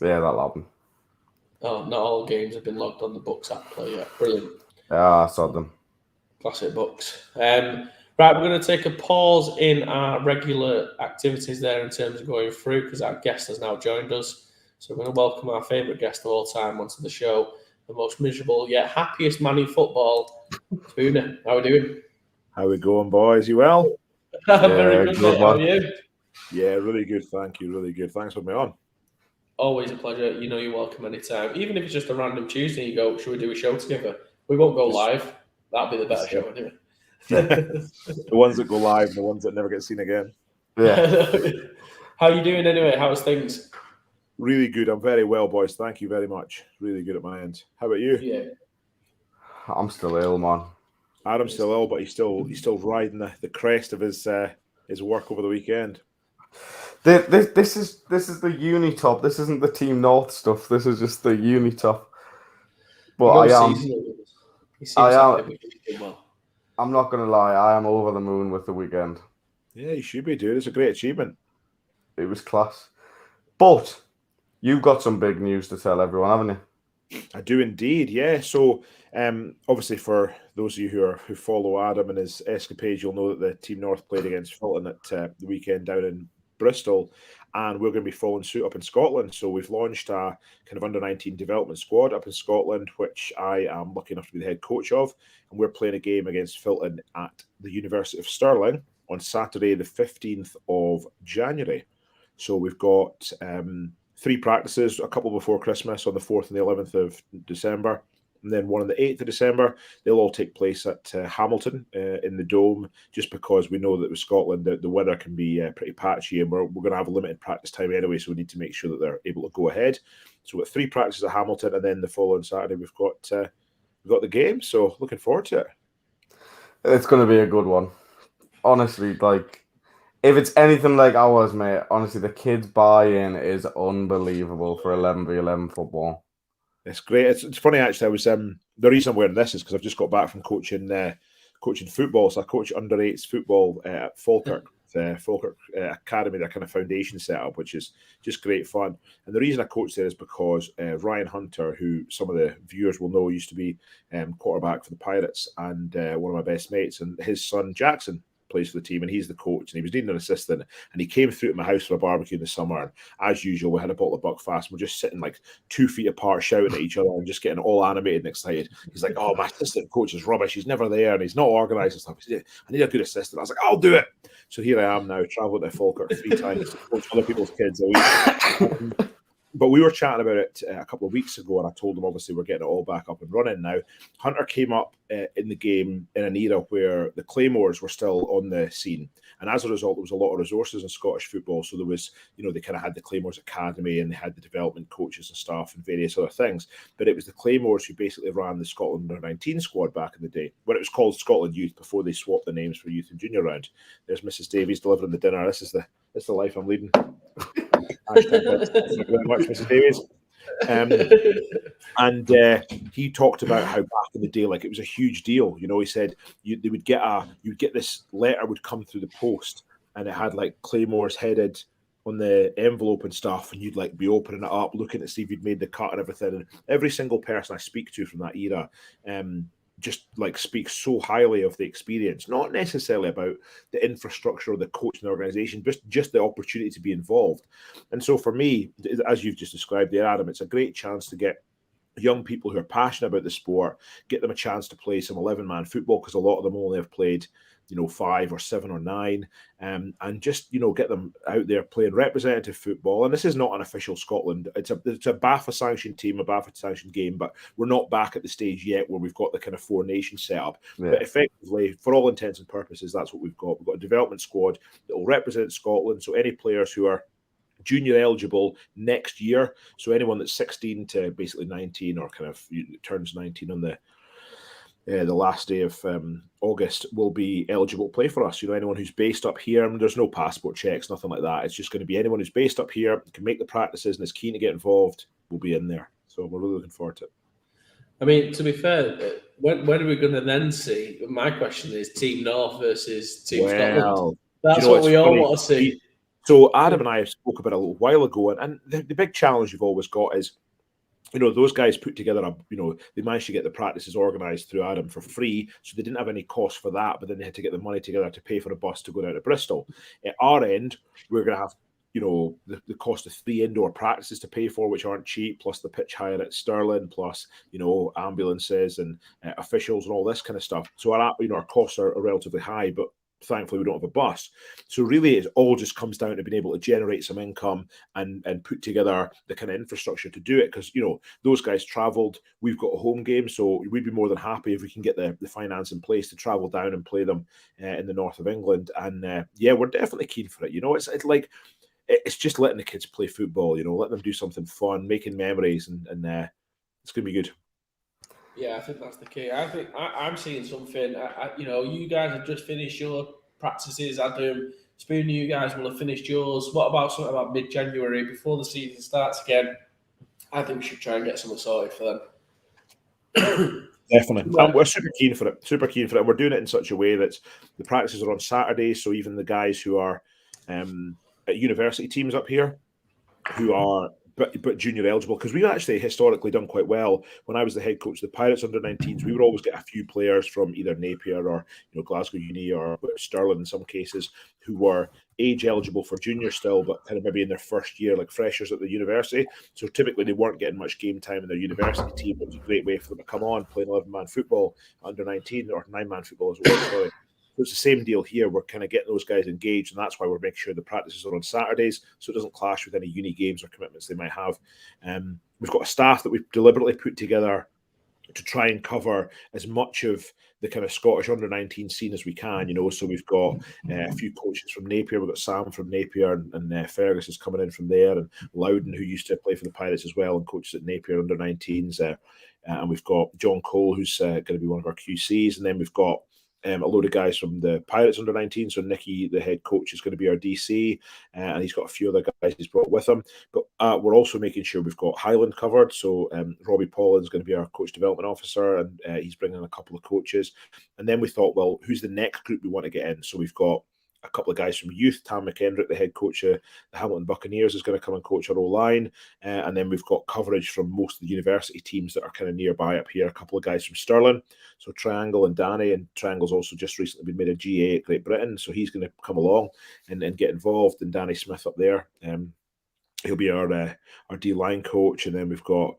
Speaker 2: Yeah, that'll happen.
Speaker 1: Oh, not all games have been logged on the BUCS app play yet. Brilliant.
Speaker 2: Yeah, I saw them.
Speaker 1: Classic BUCS. Right, we're going to take a pause in our regular activities there in terms of going through because our guest has now joined us. So we're going to welcome our favourite guest of all time onto the show, the most miserable yet happiest man in football, Spoonie. How are we doing?
Speaker 3: How we going, boys? You well?
Speaker 1: Very good, mate. How are you?
Speaker 3: Yeah, really good. Thank you. Really good. Thanks for having me on.
Speaker 1: Always a pleasure. You know you're welcome anytime. Even if it's just a random Tuesday, you go, should we do a show together? We won't go live. That'll be the better show anyway.
Speaker 3: The ones that go live and the ones that never get seen again.
Speaker 2: Yeah.
Speaker 1: How are you doing anyway? How's things?
Speaker 3: Really good. I'm very well, boys. Thank you very much. Really good at my end. How about you?
Speaker 1: Yeah.
Speaker 2: I'm still ill, man.
Speaker 3: Adam's still ill, but he's still riding the crest of his work over the weekend.
Speaker 2: This is the uni top. This isn't the Team North stuff. This is just the uni top. But I'm not gonna lie. I am over the moon with the weekend.
Speaker 3: Yeah, you should be, dude. It's a great achievement.
Speaker 2: It was class. But you've got some big news to tell everyone, haven't you?
Speaker 3: I do indeed, yeah. So, obviously, for those of you who follow Adam and his escapades, you'll know that the Team North played against Fulton at the weekend down in Bristol, and we're going to be following suit up in Scotland. So we've launched a kind of under-19 development squad up in Scotland, which I am lucky enough to be the head coach of, and we're playing a game against Fulton at the University of Stirling on Saturday, the 15th of January. So we've got 3 practices, a couple before Christmas on the 4th and the 11th of December, and then one on the 8th of December. They'll all take place at Hamilton in the Dome, just because we know that with Scotland, the weather can be pretty patchy, and we're going to have a limited practice time anyway, so we need to make sure that they're able to go ahead. So we've got 3 practices at Hamilton, and then the following Saturday we've got the game, so looking forward to it.
Speaker 2: It's going to be a good one. Honestly, like, if it's anything like ours, mate, honestly, the kids' buy-in is unbelievable for 11v11 football.
Speaker 3: It's great. It's funny, actually. I was the reason I'm wearing this is because I've just got back from coaching football. So I coach under-8s football at Falkirk, Falkirk Academy, their kind of foundation setup, which is just great fun. And the reason I coach there is because Ryan Hunter, who some of the viewers will know, used to be quarterback for the Pirates and one of my best mates, and his son Jackson plays for the team, and he's the coach, and he was needing an assistant, and he came through to my house for a barbecue in the summer, and as usual we had a bottle of Buckfast, and we're just sitting like 2 feet apart shouting at each other and just getting all animated and excited. He's like, oh, my assistant coach is rubbish, he's never there and he's not organised and stuff. He said, I need a good assistant. I was like, I'll do it. So here I am now, travelling to Falkirk 3 times to coach other people's kids a week. But we were chatting about it a couple of weeks ago, and I told them, obviously, we're getting it all back up and running now. Hunter came up in the game in an era where the Claymores were still on the scene. And as a result, there was a lot of resources in Scottish football. So there was, they kind of had the Claymores Academy, and they had the development coaches and staff and various other things. But it was the Claymores who basically ran the Scotland Under-19 squad back in the day, when it was called Scotland Youth, before they swapped the names for youth and junior round. There's Mrs. Davies delivering the dinner. This is the life I'm leading. Thank you very much, Mrs. Davies. And he talked about how back in the day, like, it was a huge deal. He said you'd get this letter would come through the post, and it had like Claymores headed on the envelope and stuff, and you'd like be opening it up, looking to see if you'd made the cut and everything. And every single person I speak to from that era, just like speaks so highly of the experience, not necessarily about the infrastructure or the coach and the organization, but just the opportunity to be involved. And so for me, as you've just described there, Adam, it's a great chance to get young people who are passionate about the sport, get them a chance to play some 11-man football, because a lot of them only have played 5 or 7 or 9, and just get them out there playing representative football. And this is not an official Scotland. It's a BAFA sanctioned team, a BAFA sanctioned game, but we're not back at the stage yet where we've got the kind of 4 nation setup. Yeah. But effectively, for all intents and purposes, that's what we've got. We've got a development squad that will represent Scotland. So any players who are junior eligible next year, so anyone that's 16 to basically 19, or kind of turns 19 on the last day of August, will be eligible to play for us. Anyone who's based up here, there's no passport checks, nothing like that. It's just going to be anyone who's based up here, can make the practices and is keen to get involved, will be in there. So we're really looking forward to it.
Speaker 1: I mean, to be fair, when are we going to then see? My question is Team North versus Team Scotland. That's what we all want to see.
Speaker 3: So Adam and I spoke about it a little while ago, and the big challenge you've always got is those guys put together they managed to get the practices organised through Adam for free, so they didn't have any cost for that, but then they had to get the money together to pay for a bus to go down to Bristol. At our end, we're going to have the cost of 3 indoor practices to pay for, which aren't cheap, plus the pitch hire at Stirling, plus ambulances and officials and all this kind of stuff. So our costs are relatively high, but thankfully we don't have a bus. So really it all just comes down to being able to generate some income and put together the kind of infrastructure to do it, because those guys travelled, we've got a home game, so we'd be more than happy if we can get the finance in place to travel down and play them in the north of England. And we're definitely keen for it. It's like it's just letting the kids play football, letting them do something fun, making memories, and it's going to be good.
Speaker 1: Yeah, I think that's the key. I think I'm seeing something. You guys have just finished your practices. Adam, Spoonie, you guys will have finished yours. What about something about mid-January before the season starts again? I think we should try and get something sorted for them.
Speaker 3: Definitely. We're super keen for it. Super keen for it. We're doing it in such a way that the practices are on Saturdays, so even the guys who are at university teams up here who are but junior eligible, because we've actually historically done quite well. When I was the head coach of the Pirates under-19s, we would always get a few players from either Napier or Glasgow Uni or Stirling in some cases, who were age eligible for junior still, but kind of maybe in their first year, like freshers at the university. So typically they weren't getting much game time in their university team. It was a great way for them to come on, playing 11-man football under-19 or 9-man football as well. Sorry. So it's the same deal here. We're kind of getting those guys engaged, and that's why we're making sure the practices are on Saturdays, so it doesn't clash with any uni games or commitments they might have. We've got a staff that we've deliberately put together to try and cover as much of the kind of Scottish under-19 scene as we can, So we've got a few coaches from Napier. We've got Sam from Napier, and Fergus is coming in from there, and Loudon, who used to play for the Pirates as well and coaches at Napier under-19s. And we've got John Cole, who's going to be one of our QCs, and then we've got a load of guys from the Pirates under-19. So Nicky, the head coach, is going to be our DC, and he's got a few other guys he's brought with him. But we're also making sure we've got Highland covered. So Robbie Pollin's going to be our coach development officer, and he's bringing in a couple of coaches. And then we thought, well, who's the next group we want to get in? So we've got a couple of guys from youth. Tam McKendrick, the head coach of the Hamilton Buccaneers, is going to come and coach our O-line. And then we've got coverage from most of the university teams that are kind of nearby up here. A couple of guys from Stirling, so Triangle and Danny. And Triangle's also just recently been made a GA at Great Britain, so he's going to come along and get involved. And Danny Smith up there. He'll be our D-line coach. And then we've got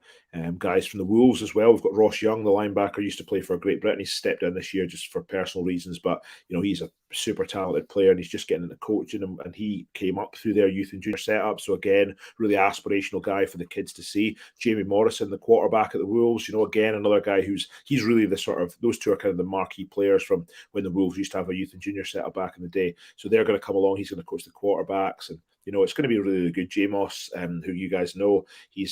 Speaker 3: guys from the Wolves as well. We've got Ross Young, the linebacker, used to play for Great Britain. He's stepped down this year just for personal reasons, but he's a super talented player, and he's just getting into coaching, and he came up through their youth and junior setup. So again, really aspirational guy for the kids to see. Jamie Morrison, the quarterback at the Wolves, again, another guy he's really the sort of, those two are kind of the marquee players from when the Wolves used to have a youth and junior setup back in the day. So they're going to come along. He's going to coach the quarterbacks, and it's going to be really good. Jamos, who you guys know, he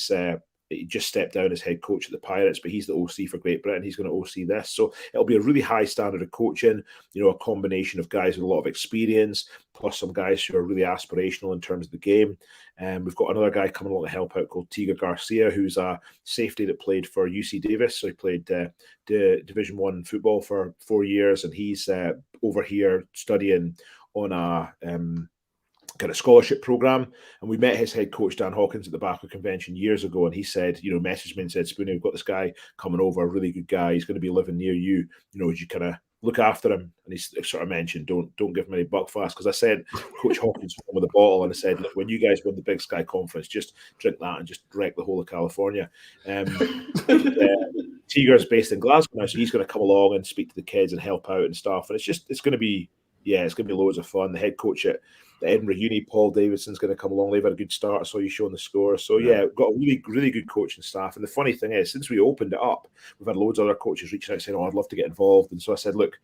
Speaker 3: just stepped down as head coach at the Pirates, but he's the OC for Great Britain. He's going to OC this. So it'll be a really high standard of coaching, a combination of guys with a lot of experience, plus some guys who are really aspirational in terms of the game. And we've got another guy coming along to help out called Tiga Garcia, who's a safety that played for UC Davis. So he played Division 1 football for 4 years, and he's over here studying on a kind of scholarship program. And we met his head coach Dan Hawkins at the Backer Convention years ago, and he said, messaged me and said, Spoonie, we've got this guy coming over, a really good guy. He's going to be living near you. Would you kind of look after him? And he sort of mentioned, don't give him any buckfast, because I sent Coach Hawkins home with a bottle, and I said, look, when you guys win the Big Sky Conference, just drink that and just wreck the whole of California. Tiger's based in Glasgow now, so he's going to come along and speak to the kids and help out and stuff. And it's going to be loads of fun. The head coach at the Edinburgh Uni, Paul Davidson's going to come along. They've had a good start. I saw you showing the score. So we've got a really, really good coaching staff. And the funny thing is, since we opened it up, we've had loads of other coaches reaching out saying, I'd love to get involved. And so I said, look,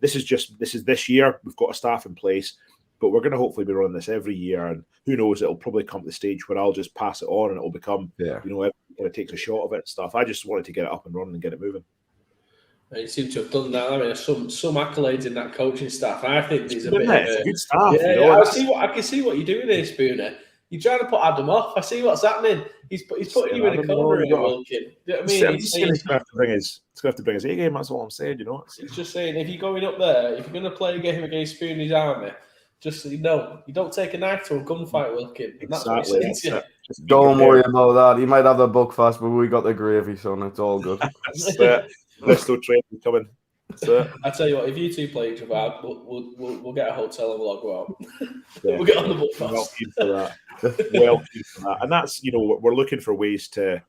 Speaker 3: this is this year. We've got a staff in place, but we're going to hopefully be running this every year. And who knows, it'll probably come to the stage where I'll just pass it on and it'll become, everyone kind of takes a shot of it and stuff. I just wanted to get it up and running and get it moving.
Speaker 1: You seem to have done that. I mean, some accolades in that coaching staff. I think there's a bit
Speaker 3: of good staff.
Speaker 1: I can see what you're doing here, Spooner. You're trying to put Adam off. I see what's happening. He's putting you in a corner here, Wilkin. You know what I mean?
Speaker 3: He's going to have to bring his A game. That's all I'm saying.
Speaker 1: It's just saying, if you're going up there, if you're going to play a game against Spoonie's army, just so you don't take a knife to a gunfight, Wilkin.
Speaker 3: Exactly.
Speaker 2: Don't worry about that. He might have the book fast, but we got the gravy, son. It's all good.
Speaker 3: That's it. Bristol train coming.
Speaker 1: I tell you what, if you two play each other, we'll get a hotel and we'll all go out.
Speaker 3: Yeah.
Speaker 1: We'll get on the book fast.
Speaker 3: Well keen for that. Well keen for that. And that's, we're looking for ways to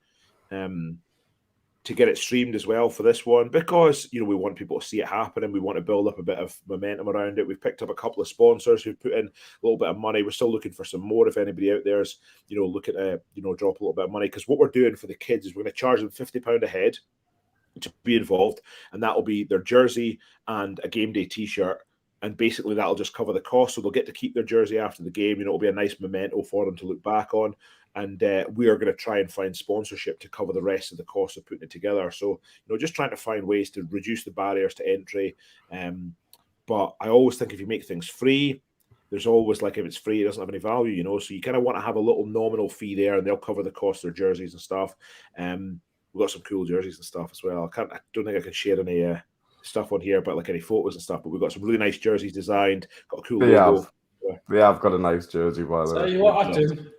Speaker 3: get it streamed as well for this one, because we want people to see it happen and we want to build up a bit of momentum around it. We've picked up a couple of sponsors who've put in a little bit of money. We're still looking for some more. If anybody out there is looking to drop a little bit of money, because what we're doing for the kids is we're going to charge them £50 a head to be involved, and that will be their jersey and a game day t-shirt, and basically that'll just cover the cost. So they'll get to keep their jersey after the game. It'll be a nice memento for them to look back on. And we are going to try and find sponsorship to cover the rest of the cost of putting it together. So, just trying to find ways to reduce the barriers to entry. But I always think if you make things free, there's always, like, if it's free, it doesn't have any value, So you kind of want to have a little nominal fee there, and they'll cover the cost of their jerseys and stuff. We've got some cool jerseys and stuff as well. I don't think I can share any stuff on here, but like any photos and stuff. But we've got some really nice jerseys designed. Got a cool logo.
Speaker 2: Yeah, I've got a nice jersey, by the way.
Speaker 1: Tell you what, Adam,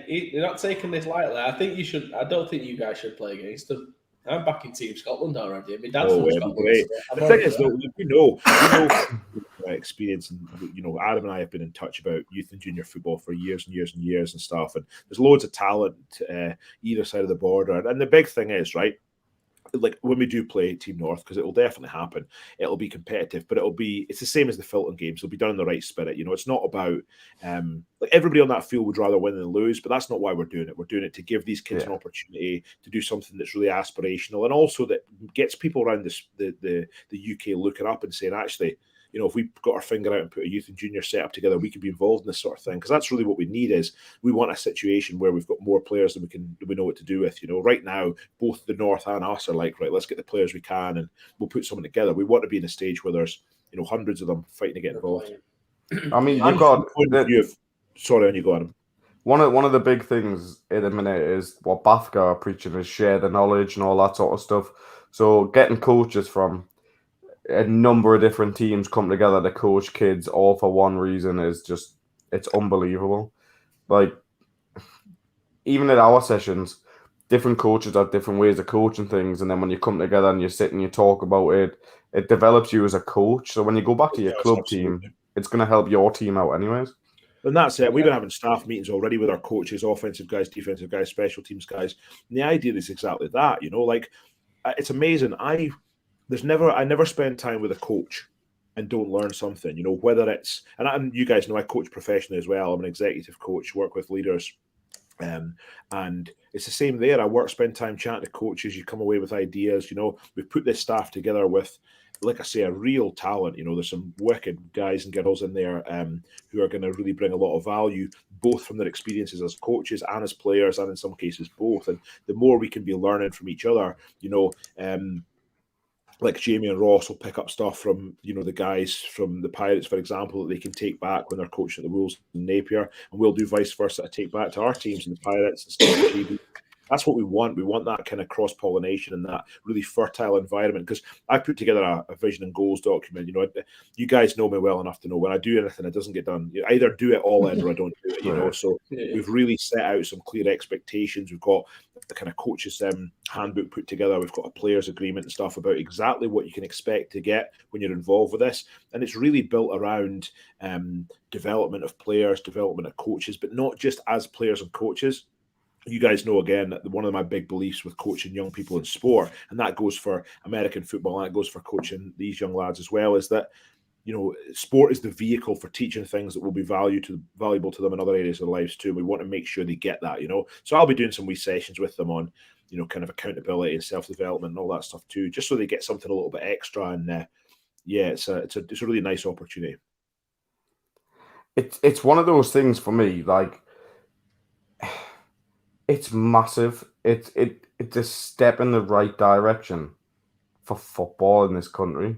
Speaker 1: you're not taking this lightly. I don't think you guys should play against them. I'm back in Team Scotland already. My dad's from Scotland.
Speaker 3: Great. The thing is, though, we know experience, and Adam and I have been in touch about youth and junior football for years and years and years and stuff. And there's loads of talent either side of the border. And the big thing is, right, like when we do play Team North, because it will definitely happen, it'll be competitive, but it's the same as the Filton games. It'll be done in the right spirit. It's not about like everybody on that field would rather win than lose, but that's not why we're doing it. We're doing it to give these kids an opportunity to do something that's really aspirational, and also that gets people around the UK looking up and saying, actually, if we got our finger out and put a youth and junior setup together, we could be involved in this sort of thing. Because that's really what we need. Is we want a situation where we've got more players than we know what to do with. Right now, both the North and us are like, right, let's get the players we can and we'll put something together. We want to be in a stage where there's hundreds of them fighting to get involved.
Speaker 2: I mean, you've got
Speaker 3: sorry, on you go, Adam.
Speaker 2: One of the big things in a minute is what Bathka are preaching, is share the knowledge and all that sort of stuff. So getting coaches from a number of different teams come together to coach kids all for one reason is just, it's unbelievable. Like, even at our sessions, different coaches have different ways of coaching things, and then when you come together and you sit and you talk about it, it develops you as a coach. So when you go back to your club team, it's going to help your team out anyways.
Speaker 3: And that's it. We've been having staff meetings already with our coaches, offensive guys, defensive guys, special teams guys. And the idea is exactly that, like, it's amazing. I never spend time with a coach and don't learn something, whether it's, and you guys know I coach professionally as well. I'm an executive coach, work with leaders. And it's the same there. Spend time chatting to coaches. You come away with ideas. We've put this staff together with, like I say, a real talent. There's some wicked guys and girls in there who are going to really bring a lot of value, both from their experiences as coaches and as players, and in some cases both. And the more we can be learning from each other, like Jamie and Ross will pick up stuff from, the guys from the Pirates, for example, that they can take back when they're coaching at the Wolves and Napier, and we'll do vice versa to take back to our teams and the Pirates and stuff. That's what we want. We want that kind of cross-pollination and that really fertile environment, because I put together a vision and goals document. You guys know me well enough to know when I do anything, it doesn't get done. I either do it all in or I don't do it, So we've really set out some clear expectations. We've got the kind of coaches handbook put together. We've got a players agreement and stuff about exactly what you can expect to get when you're involved with this. And it's really built around development of players, development of coaches, but not just as players and coaches. You guys know, again, that one of my big beliefs with coaching young people in sport, and that goes for American football, and that goes for coaching these young lads as well, is that, sport is the vehicle for teaching things that will be valuable to them in other areas of their lives too. We want to make sure they get that, So I'll be doing some wee sessions with them on, kind of accountability and self-development and all that stuff too, just so they get something a little bit extra. And it's a really nice opportunity.
Speaker 2: It's one of those things for me, like, it's massive. It's a step in the right direction for football in this country.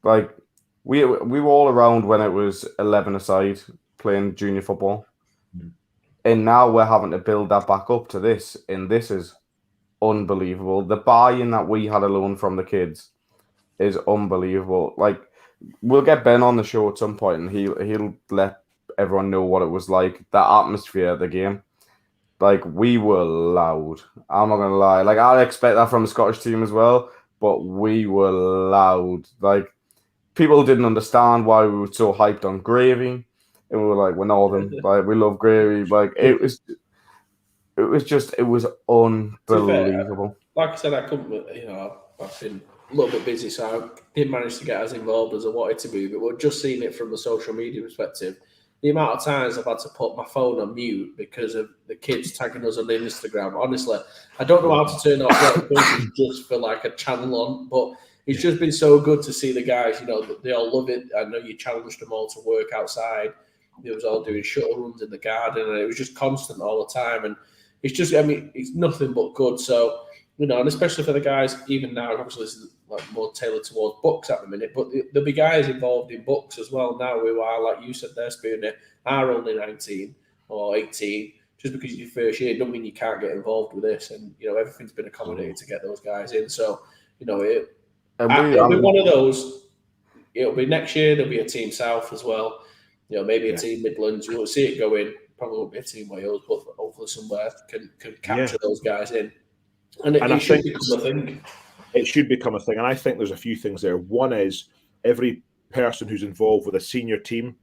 Speaker 2: Like, we were all around when it was 11-a-side playing junior football, and now we're having to build that back up to this, and this is unbelievable. The buy-in that we had alone from the kids is unbelievable. Like, we'll get Ben on the show at some point, and he'll let everyone know what it was like, the atmosphere of the game. like we were loud. I'm not gonna lie. Like I'd expect that from a Scottish team as well, but we were loud. Like people didn't understand why we were so hyped on gravy, and we were like, we're northern, like we love gravy. Like it was
Speaker 1: To be fair,
Speaker 2: unbelievable.
Speaker 1: like I said, I couldn't. I've been a little bit busy, so I didn't manage to get as involved as I wanted to be. But we're just seeing it from the social media perspective. The amount of times I've had to put my phone on mute because of the kids tagging us on Instagram. Honestly, I don't know how to turn off notifications just for like a channel on, but it's just been so good to see the guys. They all love it. I know you challenged them all to work outside. They was all doing shuttle runs in the garden, and it was just constant all the time. And it's just, it's nothing but good. So, and especially for the guys, even now, obviously this is like more tailored towards BUCS at the minute, but there'll be guys involved in BUCS as well now who are, like you said there, Spoonie, are only 19 or 18. Just because it's your first year doesn't mean you can't get involved with this. And, everything's been accommodated to get those guys in. So, it'll be one of those. It'll be next year, there'll be a Team South as well. Maybe a Team Midlands. You won't see it go in. Probably won't be a Team Wales, but hopefully somewhere can capture those guys in. And it should become a thing.
Speaker 3: It should become a thing. And I think there's a few things there. One is every person who's involved with a senior team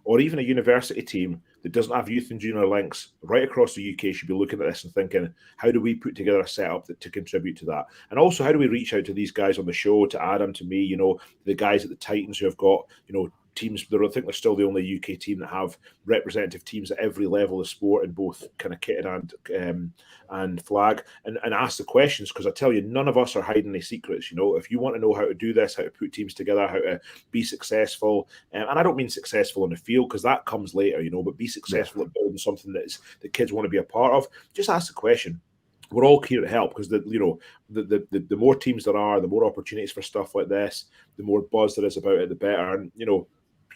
Speaker 3: or even a university team that doesn't have youth and junior links right across the UK should be looking at this and thinking, how do we put together a setup to contribute to that? And also, how do we reach out to these guys on the show, to Adam, to me, the guys at the Titans who have got, teams. I think they're still the only UK team that have representative teams at every level of sport in both kind of kitted and flag, and ask the questions, because I tell you, none of us are hiding any secrets. If you want to know how to do this, how to put teams together, how to be successful, and I don't mean successful on the field because that comes later, but be successful at building something that kids want to be a part of. Just ask the question. We're all here to help, because the more teams there are, the more opportunities for stuff like this, the more buzz there is about it, the better. And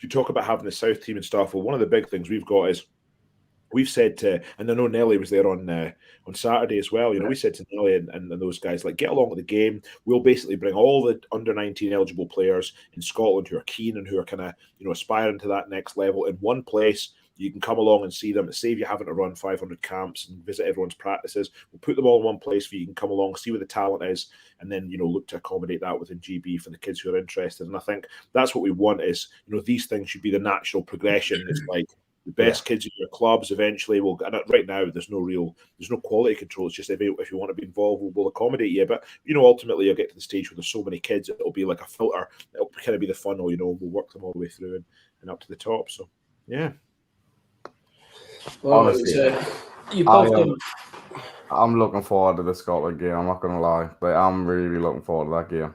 Speaker 3: you talk about having the South team and stuff. Well, one of the big things we've got is we've said to, and I know Nelly was there on Saturday as well. We said to Nelly and those guys, like, get along with the game. We'll basically bring all the under 19 eligible players in Scotland who are keen and who are kind of aspiring to that next level in one place. You can come along and see them. Save you having to run 500 camps and visit everyone's practices. We'll put them all in one place for you. You can come along, see where the talent is, and then look to accommodate that within GB for the kids who are interested. And I think that's what we want is these things should be the natural progression. It's like the best kids in your clubs eventually will. And right now, there's no quality control. It's just if you want to be involved, we'll accommodate you. But ultimately, you'll get to the stage where there's so many kids, it'll be like a filter. It'll kind of be the funnel. We'll work them all the way through and up to the top. So yeah.
Speaker 1: Well,
Speaker 2: honestly,
Speaker 1: I'm
Speaker 2: looking forward to the Scotland game. I'm not going to lie, but I'm really looking forward to that game.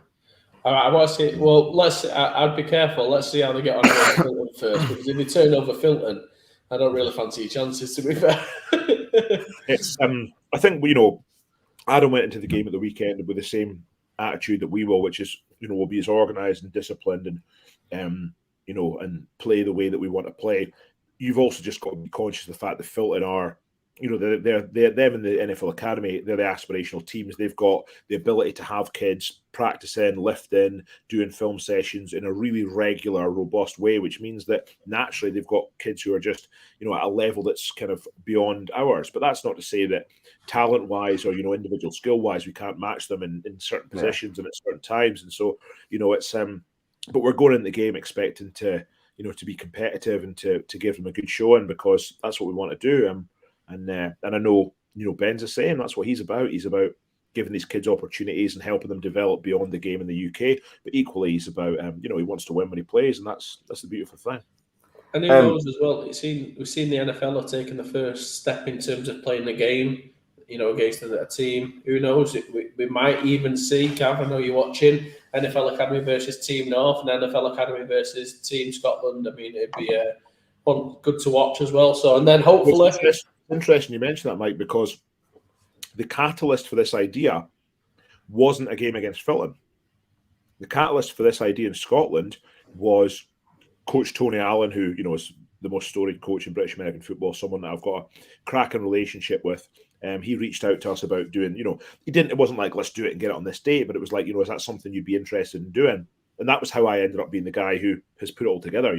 Speaker 1: All right, I want to see. Well, I'd be careful. Let's see how they get on with Filton first, because if they turn over Filton, I don't really fancy your chances, to be fair.
Speaker 3: It's I think Adam went into the game at the weekend with the same attitude that we will, which is we'll be as organised and disciplined and and play the way that we want to play. You've also just got to be conscious of the fact that Filton are, they're them in the NFL Academy. They're the aspirational teams. They've got the ability to have kids practicing, lifting, doing film sessions in a really regular, robust way, which means that naturally they've got kids who are just, at a level that's kind of beyond ours. But that's not to say that talent-wise or individual skill-wise we can't match them in certain positions and at certain times. And so, it's but we're going in the game expecting to to be competitive and to give them a good showing, because that's what we want to do. And I know, Ben's the same. That's what he's about. He's about giving these kids opportunities and helping them develop beyond the game in the UK. But equally, he's about, he wants to win when he plays, and that's the beautiful thing.
Speaker 1: And who knows as well? We've seen the NFL have taken the first step in terms of playing the game, against a team. Who knows? We might even see, Gav, I know you're watching, NFL Academy versus Team North and NFL Academy versus Team Scotland. I mean, it'd be good to watch as well. So, and then hopefully...
Speaker 3: It's interesting you mention that, Mike, because the catalyst for this idea wasn't a game against Filton. The catalyst for this idea in Scotland was Coach Tony Allen, who, is the most storied coach in British American football, someone that I've got a cracking relationship with. He reached out to us about doing, it wasn't like, let's do it and get it on this date, but it was like, is that something you'd be interested in doing? And that was how I ended up being the guy who has put it all together.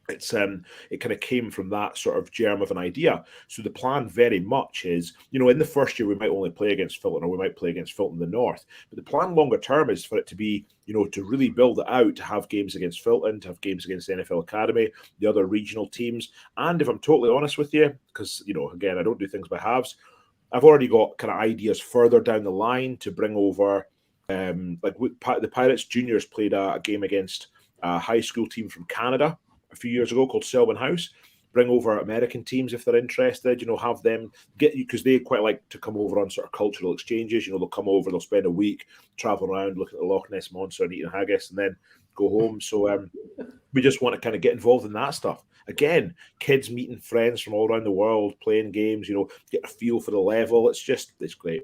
Speaker 3: it kind of came from that sort of germ of an idea. So the plan very much is, in the first year we might only play against Filton, or we might play against Filton in the north. But the plan longer term is for it to be, to really build it out, to have games against Filton, to have games against the NFL Academy, the other regional teams. And if I'm totally honest with you, because, again, I don't do things by halves, I've already got kind of ideas further down the line to bring over, the Pirates juniors played a game against a high school team from Canada a few years ago called Selwyn House. Bring over American teams if they're interested, have them because they quite like to come over on sort of cultural exchanges. They'll come over, they'll spend a week, travel around, look at the Loch Ness Monster and eating haggis, and then go home. So we just want to kind of get involved in that stuff. Again, kids meeting friends from all around the world, playing games, get a feel for the level. It's great.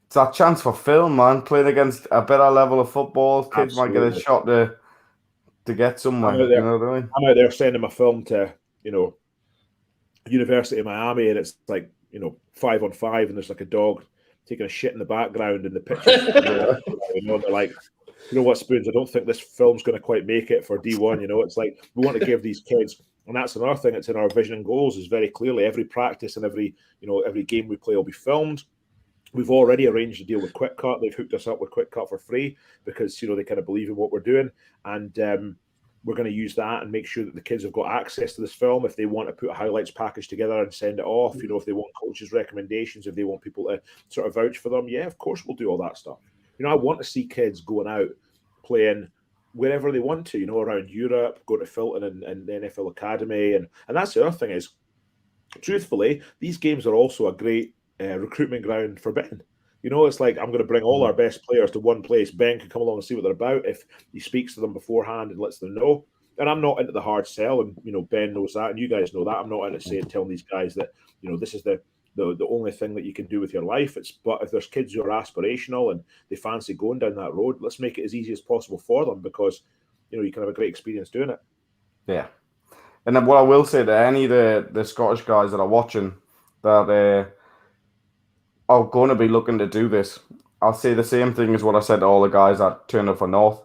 Speaker 2: It's a chance for film, man. Playing against a better level of football, kids might get a shot to get somewhere. You know what I mean?
Speaker 3: I'm out there sending my film to, University of Miami, and it's like, 5-on-5, and there's like a dog taking a shit in the background, and the pictures, they're like, what, Spoons, I don't think this film's going to quite make it for D1. It's like we want to give these kids, and that's another thing that's in our vision and goals, is very clearly every practice and every game we play will be filmed. We've already arranged a deal with Quick Cut. They've hooked us up with Quick Cut for free because, they kind of believe in what we're doing. And we're going to use that and make sure that the kids have got access to this film. If they want to put a highlights package together and send it off, if they want coaches' recommendations, if they want people to sort of vouch for them, yeah, of course we'll do all that stuff. I want to see kids going out playing wherever they want to, around Europe, go to Filton and the NFL Academy. And that's the other thing is, truthfully, these games are also a great recruitment ground for Ben. It's like I'm going to bring all our best players to one place. Ben can come along and see what they're about if he speaks to them beforehand and lets them know. And I'm not into the hard sell, and Ben knows that, and you guys know that. I'm not into telling these guys that this is the only thing that you can do with your life. But if there's kids who are aspirational and they fancy going down that road, let's make it as easy as possible for them, because you can have a great experience doing it.
Speaker 2: Yeah. And then what I will say to any of the Scottish guys that are watching that are going to be looking to do this, I'll say the same thing as what I said to all the guys that turned up for North.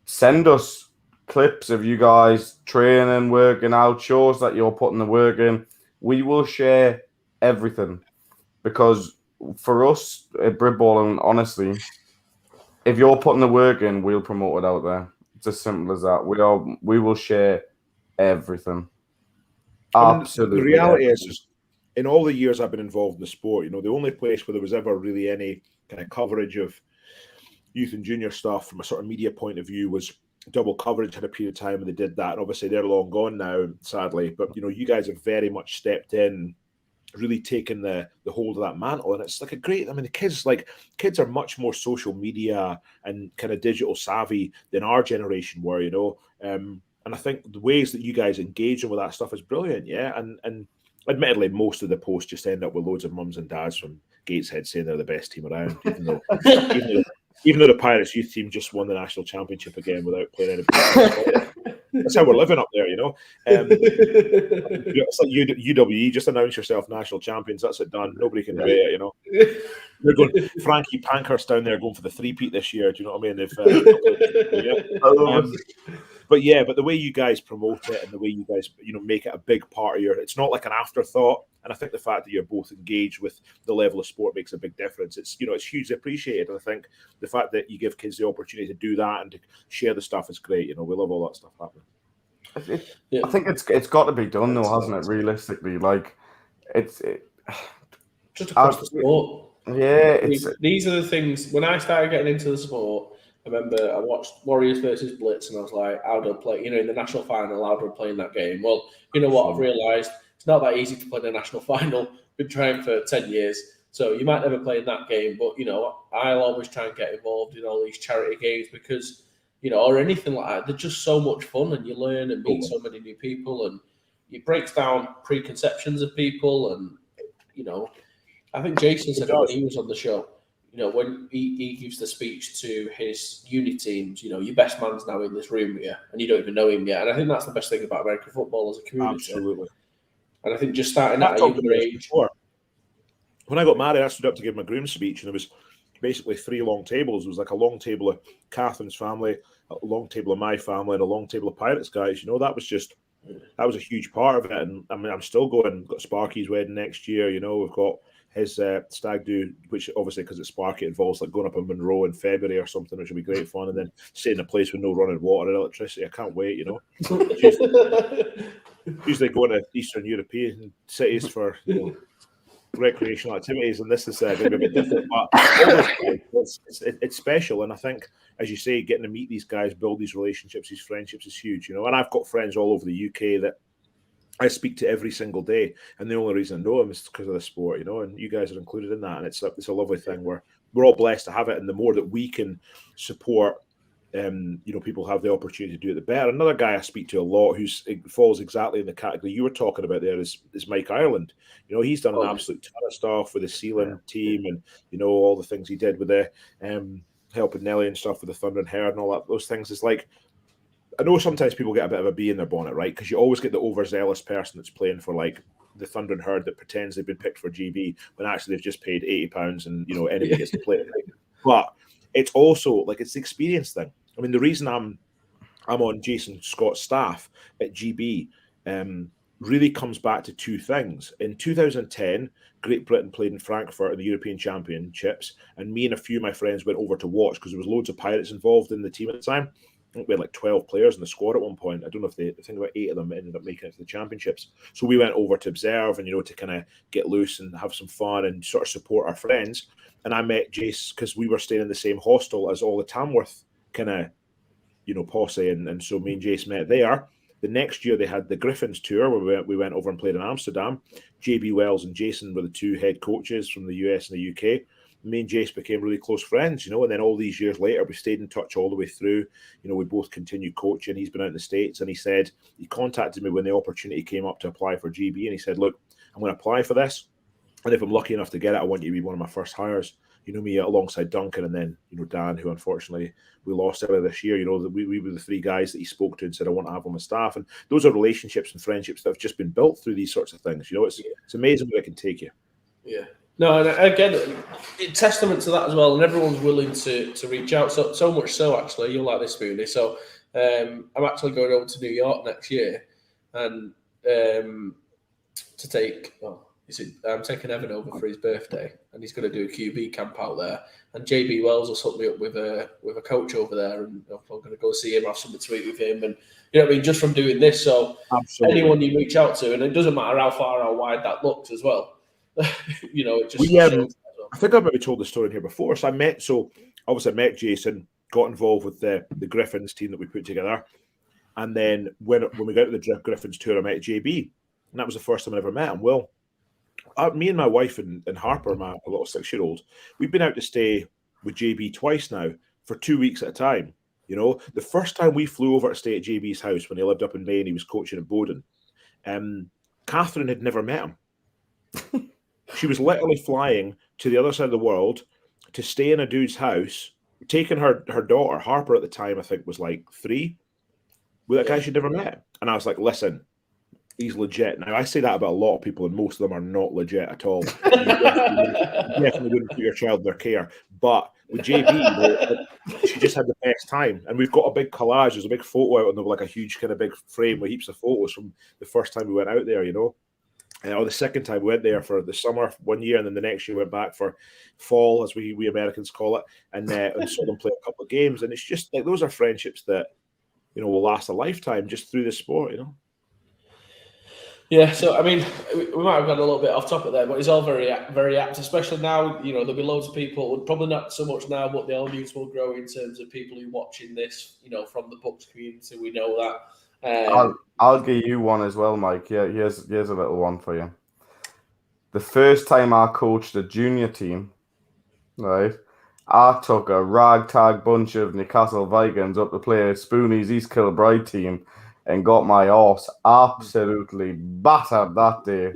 Speaker 2: Send us clips of you guys training, working out, shows that you're putting the work in. We will share everything, because for us at Britballin, honestly, if you're putting the work in, we'll promote it out there. It's as simple as that. We will share everything. Absolutely.
Speaker 3: The reality is, in all the years I've been involved in the sport, the only place where there was ever really any kind of coverage of youth and junior stuff from a sort of media point of view was Double Coverage. Had a period of time and they did that, and obviously they're long gone now, sadly. But you guys have very much stepped in, really taken the hold of that mantle, and it's like a great. I mean, the kids are much more social media and kind of digital savvy than our generation were, and I think the ways that you guys engage them with that stuff is brilliant. Yeah, and admittedly, most of the posts just end up with loads of mums and dads from Gateshead saying they're the best team around, even though the Pirates youth team just won the national championship again without playing anybody. That's how we're living up there, It's like UWE, just announce yourself national champions. That's it, done. Nobody can debate it, They're going Frankie Pankhurst down there going for the three-peat this year. Do you know what I mean? But the way you guys promote it and the way you guys, make it a big part of it's not like an afterthought. And I think the fact that you're both engaged with the level of sport makes a big difference. It's, it's hugely appreciated. And I think the fact that you give kids the opportunity to do that and to share the stuff is great. We love all that stuff happening.
Speaker 2: I think it's got to be done though, hasn't it? Realistically, like it's
Speaker 1: just across the sport.
Speaker 2: Yeah,
Speaker 1: these are the things. When I started getting into the sport, I remember I watched Warriors versus Blitz, and I was like, how do I play? In the national final, how do I play in that game? Well, you know what? I've realised it's not that easy to play in a national final. Been trying for 10 years, so you might never play in that game. But I'll always try and get involved in all these charity games because or anything like that. They're just so much fun, and you learn and meet so many new people, and it breaks down preconceptions of people. And I think Jason said it when he was on the show. When he gives the speech to his uni teams, your best man's now in this room here, and you don't even know him yet. And I think that's the best thing about American football as a community.
Speaker 3: Absolutely.
Speaker 1: And I think just starting at a younger age.
Speaker 3: When I got married, I stood up to give my groom speech, and there was basically 3 long tables. It was like a long table of Catherine's family, a long table of my family, and a long table of Pirates guys. That was a huge part of it. And I mean, I'm still going. We've got Sparky's wedding next year. We've got his stag do, which obviously because it's Sparky, it involves like going up in Monroe in February or something, which will be great fun, and then staying in a place with no running water and electricity. I can't wait. Usually going to Eastern European cities for recreational activities, and this is going to be a bit different. But it's special, and I think, as you say, getting to meet these guys, build these relationships, these friendships is huge. And I've got friends all over the UK that I speak to every single day, and the only reason I know them is because of the sport, and you guys are included in that, and it's a lovely thing. We're all blessed to have it, and the more that we can support, people have the opportunity to do it, the better. Another guy I speak to a lot who falls exactly in the category you were talking about there is Mike Ireland. He's done an absolute ton of stuff with the Sealand team, and all the things he did with the helping Nelly and stuff with the Thunder and Herd and all that. Those things is like, I know sometimes people get a bit of a bee in their bonnet, right? Because you always get the overzealous person that's playing for like the Thunder and Herd that pretends they've been picked for GB when actually they've just paid £80 and anybody gets to play it. Right? But it's also like it's the experience thing. I mean, the reason I'm on Jason Scott's staff at GB really comes back to 2 things. In 2010, Great Britain played in Frankfurt in the European Championships, and me and a few of my friends went over to watch because there was loads of Pirates involved in the team at the time. I think we had like 12 players in the squad at one point. I don't know if I think about 8 of them ended up making it to the championships. So we went over to observe and, to kind of get loose and have some fun and sort of support our friends. And I met Jace because we were staying in the same hostel as all the Tamworth kind of, posse. And so me and Jace met there. The next year they had the Griffins tour where we went over and played in Amsterdam. JB Wells and Jason were the 2 head coaches from the US and the UK. Me and Jace became really close friends, and then all these years later, we stayed in touch all the way through. We both continued coaching. He's been out in the States, and he contacted me when the opportunity came up to apply for GB, and he said, look, I'm going to apply for this, and if I'm lucky enough to get it, I want you to be one of my first hires. Me alongside Duncan and then, Dan, who unfortunately we lost earlier this year. We were the 3 guys that he spoke to and said, I want to have on my staff. And those are relationships and friendships that have just been built through these sorts of things. It's amazing where it can take you.
Speaker 1: Yeah. No, and again, it's testament to that as well, and everyone's willing to reach out. So much so, actually, you'll like this, Spoonie. So I'm actually going over to New York next year, and to take. I'm taking Evan over for his birthday, and he's going to do a QB camp out there. And JB Wells will hook me up with a coach over there, and I'm going to go see him, have something to eat with him, and just from doing this. So absolutely. Anyone you reach out to, and it doesn't matter how far or wide that looks as well. It just shows.
Speaker 3: I think I've maybe told the story here before. So I met Jason, got involved with the Griffins team that we put together, and then when we got to the Griffins tour, I met JB, and that was the first time I ever met him. Well, me and my wife and Harper, my little 6-year-old, we've been out to stay with JB twice now for 2 weeks at a time. The first time we flew over to stay at JB's house when he lived up in Maine, he was coaching at Bowden. Catherine had never met him. She was literally flying to the other side of the world to stay in a dude's house, taking her daughter, Harper at the time, I think was like 3, with a guy she'd never met. And I was like, listen, he's legit. Now, I say that about a lot of people, and most of them are not legit at all. You definitely wouldn't put your child in their care. But with JB, she just had the best time. And we've got a big collage. There's a big photo out on like a huge kind of big frame with heaps of photos from the first time we went out there, or the second time we went there for the summer one year, and then the next year we went back for fall, as we Americans call it, and saw them play a couple of games. And it's just like those are friendships that will last a lifetime just through the sport.
Speaker 1: Yeah, so I mean, we might have gone a little bit off topic there, but it's all very, very apt, especially now. There'll be loads of people, probably not so much now, but the audience will grow in terms of people who are watching this, from the BUCS community. We know that.
Speaker 2: I'll give you one as well, Mike. Yeah, here's a little one for you. The first time I coached a junior team, right, I took a ragtag bunch of Newcastle Vikings up to play Spoonie's East Kilbride team and got my arse absolutely battered that day.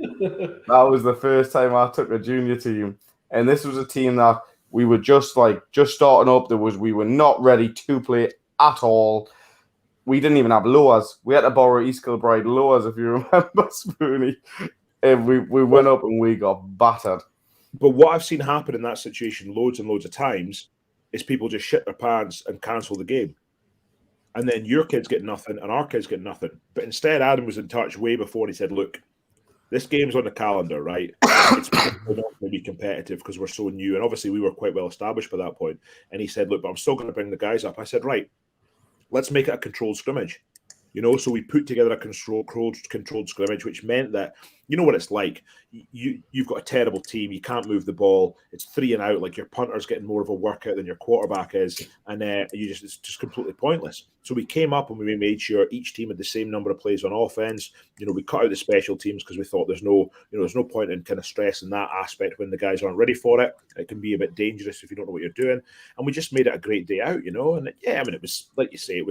Speaker 2: That was the first time I took a junior team. And this was a team that we were just starting up. We were not ready to play at all. We didn't even have lowers. We had to borrow East Kilbride lowers, if you remember, Spoonie. And we went up and we got battered.
Speaker 3: But what I've seen happen in that situation loads and loads of times is people just shit their pants and cancel the game. And then your kids get nothing and our kids get nothing. But instead, Adam was in touch way before. He said, look, this game's on the calendar, right? It's not going to be competitive because we're so new. And obviously, we were quite well established by that point. And he said, look, but I'm still going to bring the guys up. I said, right, let's make it a controlled scrimmage. So we put together a controlled scrimmage, which meant that, you know what it's like. You've got a terrible team. You can't move the ball. It's 3 and out. Like your punter's getting more of a workout than your quarterback is. And it's just completely pointless. So we came up and we made sure each team had the same number of plays on offense. We cut out the special teams because we thought there's no point in kind of stressing that aspect when the guys aren't ready for it. It can be a bit dangerous if you don't know what you're doing. And we just made it a great day out, And it was, like you say, it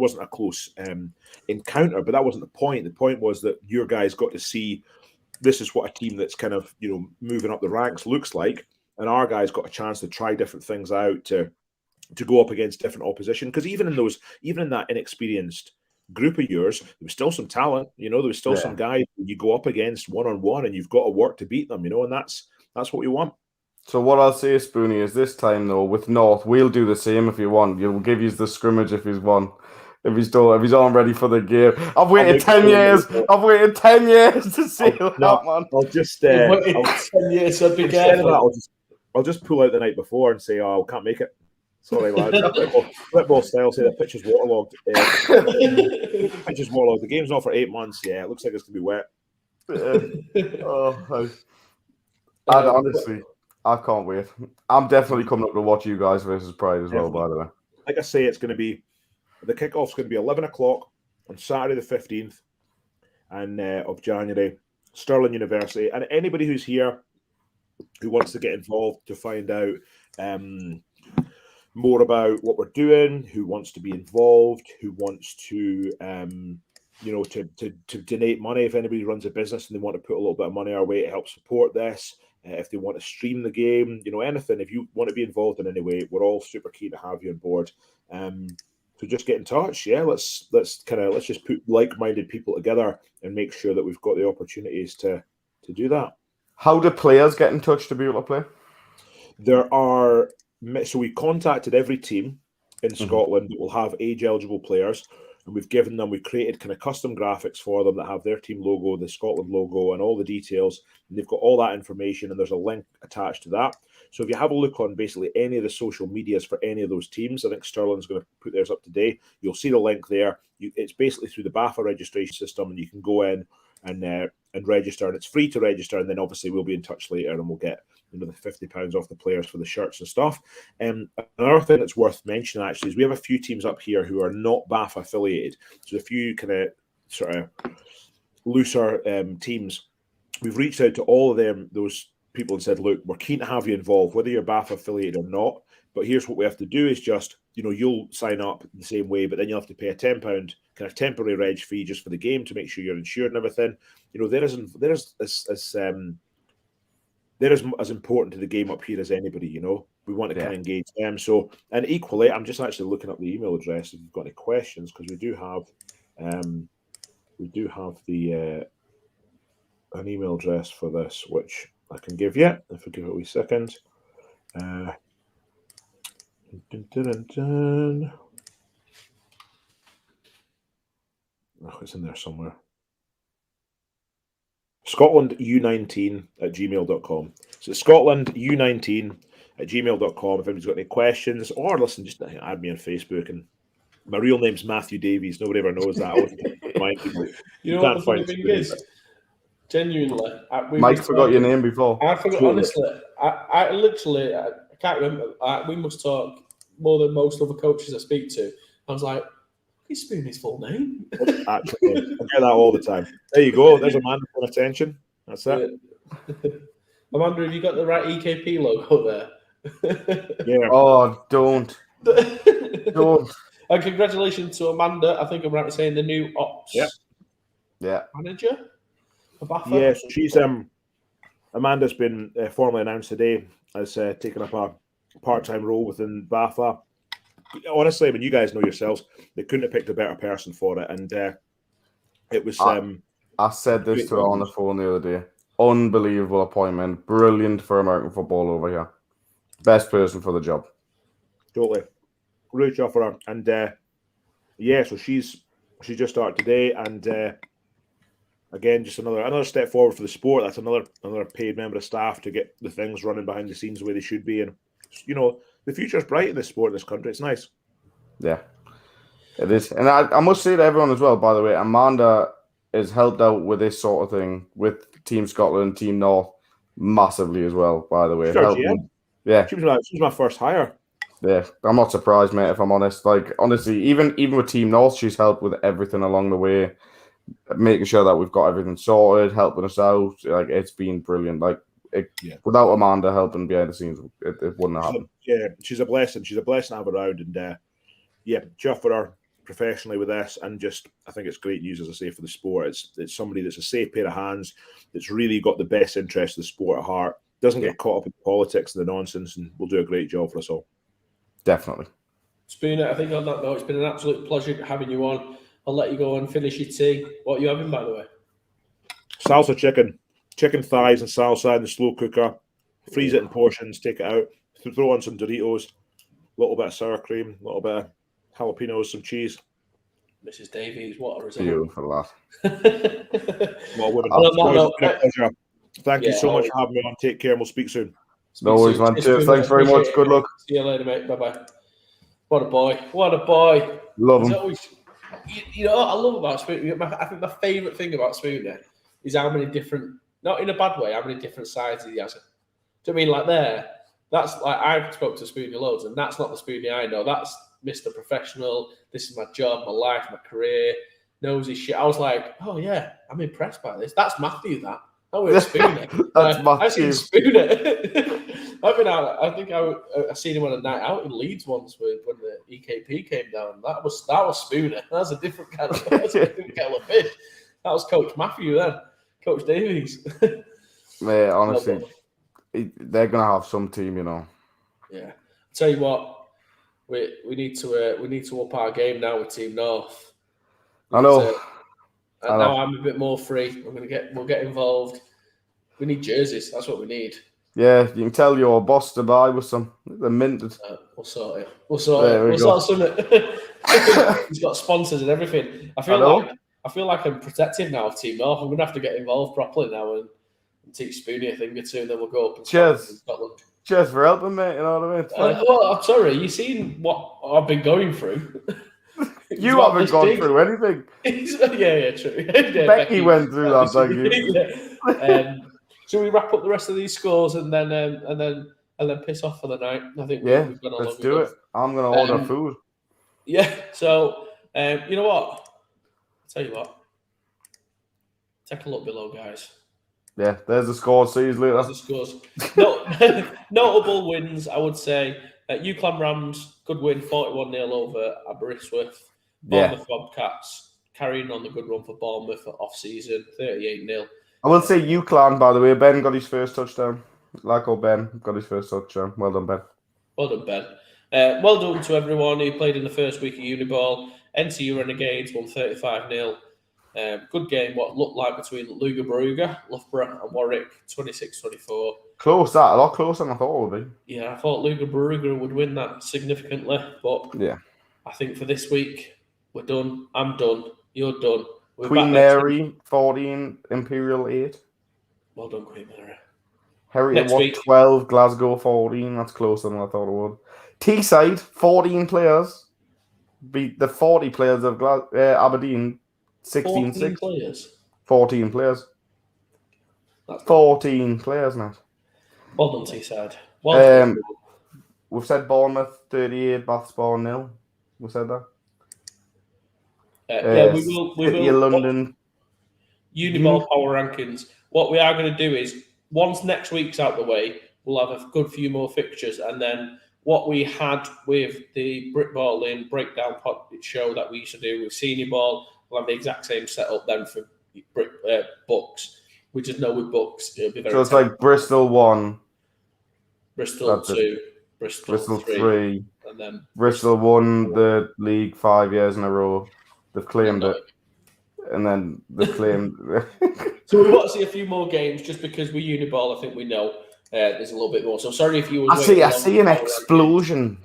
Speaker 3: wasn't a close encounter, but that wasn't the point. The point was that your guys got to see this is what a team that's kind of, moving up the ranks looks like. And our guys got a chance to try different things out, to go up against different opposition. Because even in that inexperienced group of yours, there was still some talent, there was still some guys you go up against one-on-one and you've got to work to beat them, and that's what we want.
Speaker 2: So what I'll say, Spoonie, is this time though with North, we'll do the same if you want. We'll give you the scrimmage if he's won. If he's all ready for the game. I've waited 10 years. I've waited 10 years to see that, man.
Speaker 3: I'll just
Speaker 1: 10 years, so be careful.
Speaker 3: I'll just pull out the night before and say, I can't make it. Sorry, lads. Football style, say the pitch is waterlogged. Pitch is waterlogged. The game's not for 8 months. Yeah, it looks like it's going to be wet.
Speaker 2: Honestly, I can't wait. I'm definitely coming up to watch you guys versus Pride as well, by the way.
Speaker 3: Like I say, it's going to be, the kickoff's going to be 11 o'clock on Saturday the 15th of January, Stirling University. And anybody who's here who wants to get involved to find out more about what we're doing, who wants to be involved, who wants to to donate money. If anybody runs a business and they want to put a little bit of money our way to help support this, if they want to stream the game, anything, if you want to be involved in any way, we're all super keen to have you on board. So just get in touch. Yeah, let's just put like-minded people together and make sure that we've got the opportunities to do that.
Speaker 2: How do players get in touch to be able to play?
Speaker 3: So we contacted every team in Scotland that will have age-eligible players, and we've created kind of custom graphics for them that have their team logo, the Scotland logo, and all the details. And they've got all that information, and there's a link attached to that. So if you have a look on basically any of the social medias for any of those teams, I think Stirling's going to put theirs up today. You'll see the link there. It's basically through the BAFA registration system, and you can go in and register, and it's free to register. And then obviously we'll be in touch later, and we'll get the £50 off the players for the shirts and stuff. Another thing that's worth mentioning actually is we have a few teams up here who are not BAFA affiliated. So a few kind of sort of looser teams. We've reached out to all of them, those people, and said, look, we're keen to have you involved, whether you're BAFA affiliated or not. But here's what we have to do is just, you'll sign up the same way, but then you'll have to pay a £10 kind of temporary reg fee just for the game to make sure you're insured and everything. They're as important to the game up here as anybody, We want to kind of engage them. So, and equally, I'm just actually looking up the email address if you've got any questions, because we do have an email address for this, which I can give you if we give it a wee second. Oh, it's in there somewhere. ScotlandU19@gmail.com. So ScotlandU19@gmail.com. If anybody's got any questions, or listen, just add me on Facebook. And my real name's Matthew Davies. Nobody ever knows that. Remind people.
Speaker 1: You know what the funny thing is? Genuinely,
Speaker 2: Mike forgot your name before.
Speaker 1: I forgot. Honestly, I literally can't remember. We must talk more than most other coaches I speak to. I was like, "Is Spoonie's full name?"
Speaker 3: Actually, I get that all the time. There you go. There's Amanda for attention. That's it.
Speaker 1: Amanda, have you got the right EKP logo there?
Speaker 3: Yeah.
Speaker 2: Oh, don't. Don't.
Speaker 1: And congratulations to Amanda. I think I'm right in saying the new ops manager.
Speaker 3: Yeah, so she's Amanda's been formally announced today as taking up a part-time role within BAFA. Honestly, I mean, you guys know yourselves, they couldn't have picked a better person for it, and it was.
Speaker 2: I said this to her on the phone the other day. unbelievable appointment. Brilliant for American football over here. Best person for the job.
Speaker 3: Totally. Great job for her. And so she just started today, and again, just another step forward for the sport. That's another paid member of staff to get the things running behind the scenes the way they should be. And the future's bright in this sport in this country. It's nice.
Speaker 2: Yeah, it is. And I must say to everyone as well, by the way, Amanda has helped out with this sort of thing with Team Scotland, Team North massively as well, by the way.
Speaker 3: Yeah. She was my first hire.
Speaker 2: Yeah, I'm not surprised, mate, if I'm honest. Like, honestly, even with Team North, she's helped with everything along the way, making sure that we've got everything sorted, helping us out. Like, it's been brilliant. Like, without Amanda helping behind the scenes, it wouldn't have happened.
Speaker 3: Yeah, she's a blessing. She's a blessing to have around. And, chuff for her professionally with this. And just, I think it's great news, as I say, for the sport. It's somebody that's a safe pair of hands, that's really got the best interest of the sport at heart, doesn't get caught up in politics and the nonsense, and will do a great job for us all.
Speaker 2: Definitely.
Speaker 1: Spoonie, I think on that note, it's been an absolute pleasure having you on. I'll let you go and finish your tea. What are you having, by the way?
Speaker 3: Salsa chicken thighs and salsa in the slow cooker. Freeze it in portions, take it out, throw on some Doritos, a little bit of sour cream, a little bit of jalapenos, some cheese.
Speaker 1: Mrs. Davies, what a result.
Speaker 2: Beautiful, that.
Speaker 3: Well, women. Pleasure. Thank you so much for having me on. Take care, and we'll speak soon.
Speaker 2: No worries, man. Cheers. Thanks very much. Good luck.
Speaker 1: See you later, mate. Bye-bye. What a boy. What a boy.
Speaker 2: Love him.
Speaker 1: Always, you know what I love about Spoonie? I think my favourite thing about Spoonie is how many different, not in a bad way, how many different sides he has. Do you know what I mean? Like that's like, I've spoke to Spoonie loads, and that's not the Spoonie I know. That's Mr. Professional. This is my job, my life, my career. Knows his shit. I was like, oh yeah, I'm impressed by this. That's Matthew, that. Oh, it's Spoonie.
Speaker 2: That's Matthew.
Speaker 1: I've seen Spoonie. I've been out. I think I seen him on a night out in Leeds once when the EKP came down. That was Spoonie. That's a different kind of fish. That was Coach Matthew then. Coach Davies.
Speaker 2: Mate, honestly, they're gonna have some team, you know.
Speaker 1: Yeah. I'll tell you what, we need to up our game now with Team North.
Speaker 2: I know.
Speaker 1: And now I'm a bit more free. We'll get involved. We need jerseys. That's what we need.
Speaker 2: Yeah, you can tell your boss to buy with some. They're minted.
Speaker 1: We'll sort it. We'll sort something. He's got sponsors and everything. I feel like I'm protected now of Team North. I'm going to have to get involved properly now and teach Spoonie a thing or two, and then we'll go up.
Speaker 2: Cheers. Cheers for helping, mate. You know what I mean?
Speaker 1: Well, I'm sorry. You seen what I've been going through?
Speaker 2: You haven't gone through anything.
Speaker 1: Yeah, true.
Speaker 2: Becky went through that, thank you.
Speaker 1: Should we wrap up the rest of these scores and then piss off for the night? I think we've got a
Speaker 2: let's do it. I'm gonna order food.
Speaker 1: Yeah. So you know what? I'll tell you what. Take a look below, guys.
Speaker 2: Yeah, there's the scores. See you later.
Speaker 1: There's the scores. Notable wins, I would say. UCLan Rams, good win, 41-0 over Aberystwyth. Bournemouth Bobcats, carrying on the good run for Bournemouth off-season, 38-0.
Speaker 2: I will say UCLan, by the way. Ben got his first touchdown. Like old Ben got his first touchdown. Well done, Ben.
Speaker 1: Well done, Ben. Well done to everyone who played in the first week of Uniball. NTU Renegades won 35-0. Good game, what looked like between Luga-Baruga, Loughborough and Warwick, 26-24.
Speaker 2: Close, that. A lot closer than I thought it would be.
Speaker 1: Yeah, I thought Luga-Baruga would win that significantly. But
Speaker 2: yeah,
Speaker 1: I think for this week, we're done. I'm done. You're done.
Speaker 2: Queen Mary, 14, Imperial 8.
Speaker 1: Well done, Queen Mary.
Speaker 2: Heriot 12, Glasgow 14. That's closer than I thought it would. Teesside, 14 players. Beat the 40 players of Aberdeen, 16-6. 14 players. That's 14 players, Matt.
Speaker 1: Well done, Teesside. Well done.
Speaker 2: We've said Bournemouth 38, Bathspawn 0. We said that.
Speaker 1: Yeah, we will.
Speaker 2: London.
Speaker 1: Uniball power rankings. What we are going to do is, once next week's out the way, we'll have a good few more fixtures, and then what we had with the Britballin breakdown show that we used to do with Senior Ball, we'll have the exact same setup then for BUCS. We just know with BUCS it'll be very.
Speaker 2: So it's like Bristol 1,
Speaker 1: Bristol 2, Bristol
Speaker 2: 3,
Speaker 1: and then
Speaker 2: Bristol won the league 5 years in a row. They've claimed it. and then they claimed.
Speaker 1: So we want to see a few more games just because with Uniball, I think we know there's a little bit more. So sorry if you were.
Speaker 2: I see an explosion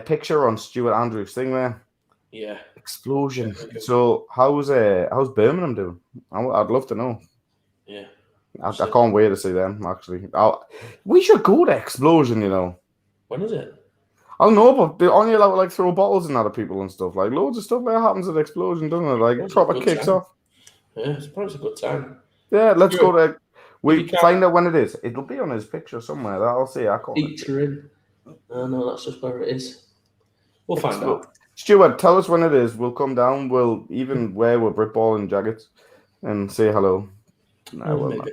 Speaker 2: picture on Stuart Andrews' thing there.
Speaker 1: Yeah,
Speaker 2: explosion. So how's Birmingham doing? I'd love to know.
Speaker 1: Yeah,
Speaker 2: I can't wait to see them. Actually, we should go to Explosion. You know,
Speaker 1: when is it?
Speaker 2: I don't know, but they only allow like throw bottles in other people and stuff. Like loads of stuff like that happens at Explosion, doesn't it? Like proper kicks off.
Speaker 1: Yeah, it's probably a good time.
Speaker 2: Yeah, let's go to. We find out when it is. It'll be on his picture somewhere. I'll see. I can't.
Speaker 1: Featuring. No, that's just where it is. We'll find out.
Speaker 2: Stuart, tell us when it is. We'll come down. We'll even wear our Britballin jackets and say hello. No, we'll
Speaker 1: go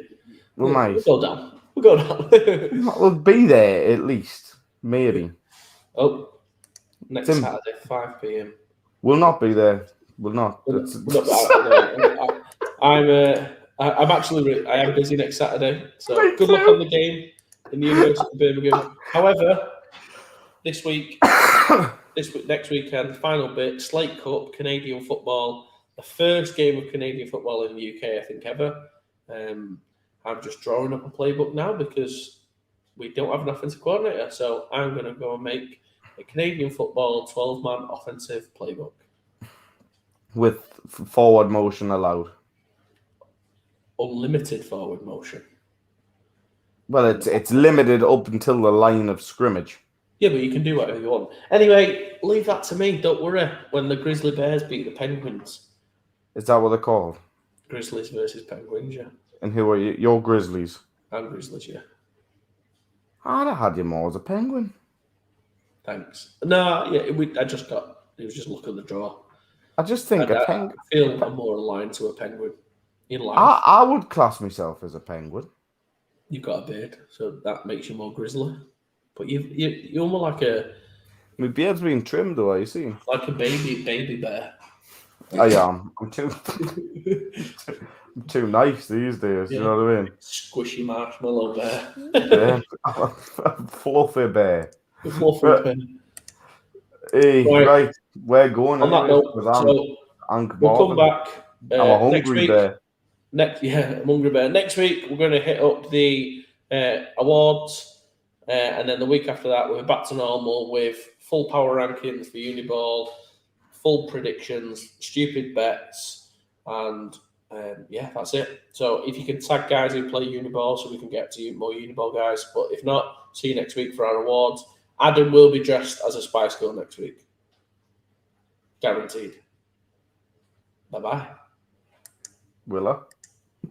Speaker 1: down. We'll go down.
Speaker 2: We'll be there at least. Maybe.
Speaker 1: Oh, next Saturday, 5 p.m.
Speaker 2: We'll not be there. We'll not.
Speaker 1: I am busy next Saturday, so good luck on the game in the University of Birmingham. However, next weekend, final bit, Slate Cup, Canadian football, the first game of Canadian football in the UK, I think, ever. I'm just drawing up a playbook now because we don't have an offensive coordinator, so I'm going to go and make a Canadian football 12-man offensive playbook.
Speaker 2: With forward motion allowed.
Speaker 1: Unlimited forward motion.
Speaker 2: Well, it's limited up until the line of scrimmage.
Speaker 1: Yeah, but you can do whatever you want. Anyway, leave that to me. Don't worry. When the Grizzly Bears beat the Penguins.
Speaker 2: Is that what they're called?
Speaker 1: Grizzlies versus Penguins, yeah.
Speaker 2: And who are you? You're Grizzlies.
Speaker 1: I'm Grizzlies, yeah.
Speaker 2: I'd have had you more as a Penguin.
Speaker 1: Thanks. No, yeah, it was just look at the draw.
Speaker 2: I just think
Speaker 1: I feel I'm more aligned to a Penguin in life.
Speaker 2: I would class myself as a Penguin.
Speaker 1: You've got a beard, so that makes you more grizzly. But you're more like a...
Speaker 2: My beard's been trimmed though, you see.
Speaker 1: Like a baby bear.
Speaker 2: I am. I'm too nice these days, you know what I mean?
Speaker 1: Squishy marshmallow bear.
Speaker 2: Yeah. Fluffy bear.
Speaker 1: Fluffy bear.
Speaker 2: Hey, right. We're going
Speaker 1: on that note, we'll come back
Speaker 2: I'm a hungry bear.
Speaker 1: I'm a hungry bear. Next week, we're going to hit up the awards, and then the week after that, we're back to normal with full power rankings for Uniball, full predictions, stupid bets, and that's it. So if you can tag guys who play Uniball so we can get to more Uniball guys, but if not, see you next week for our awards. Adam will be dressed as a Spice Girl next week. Guaranteed. Bye-bye.
Speaker 2: Will I?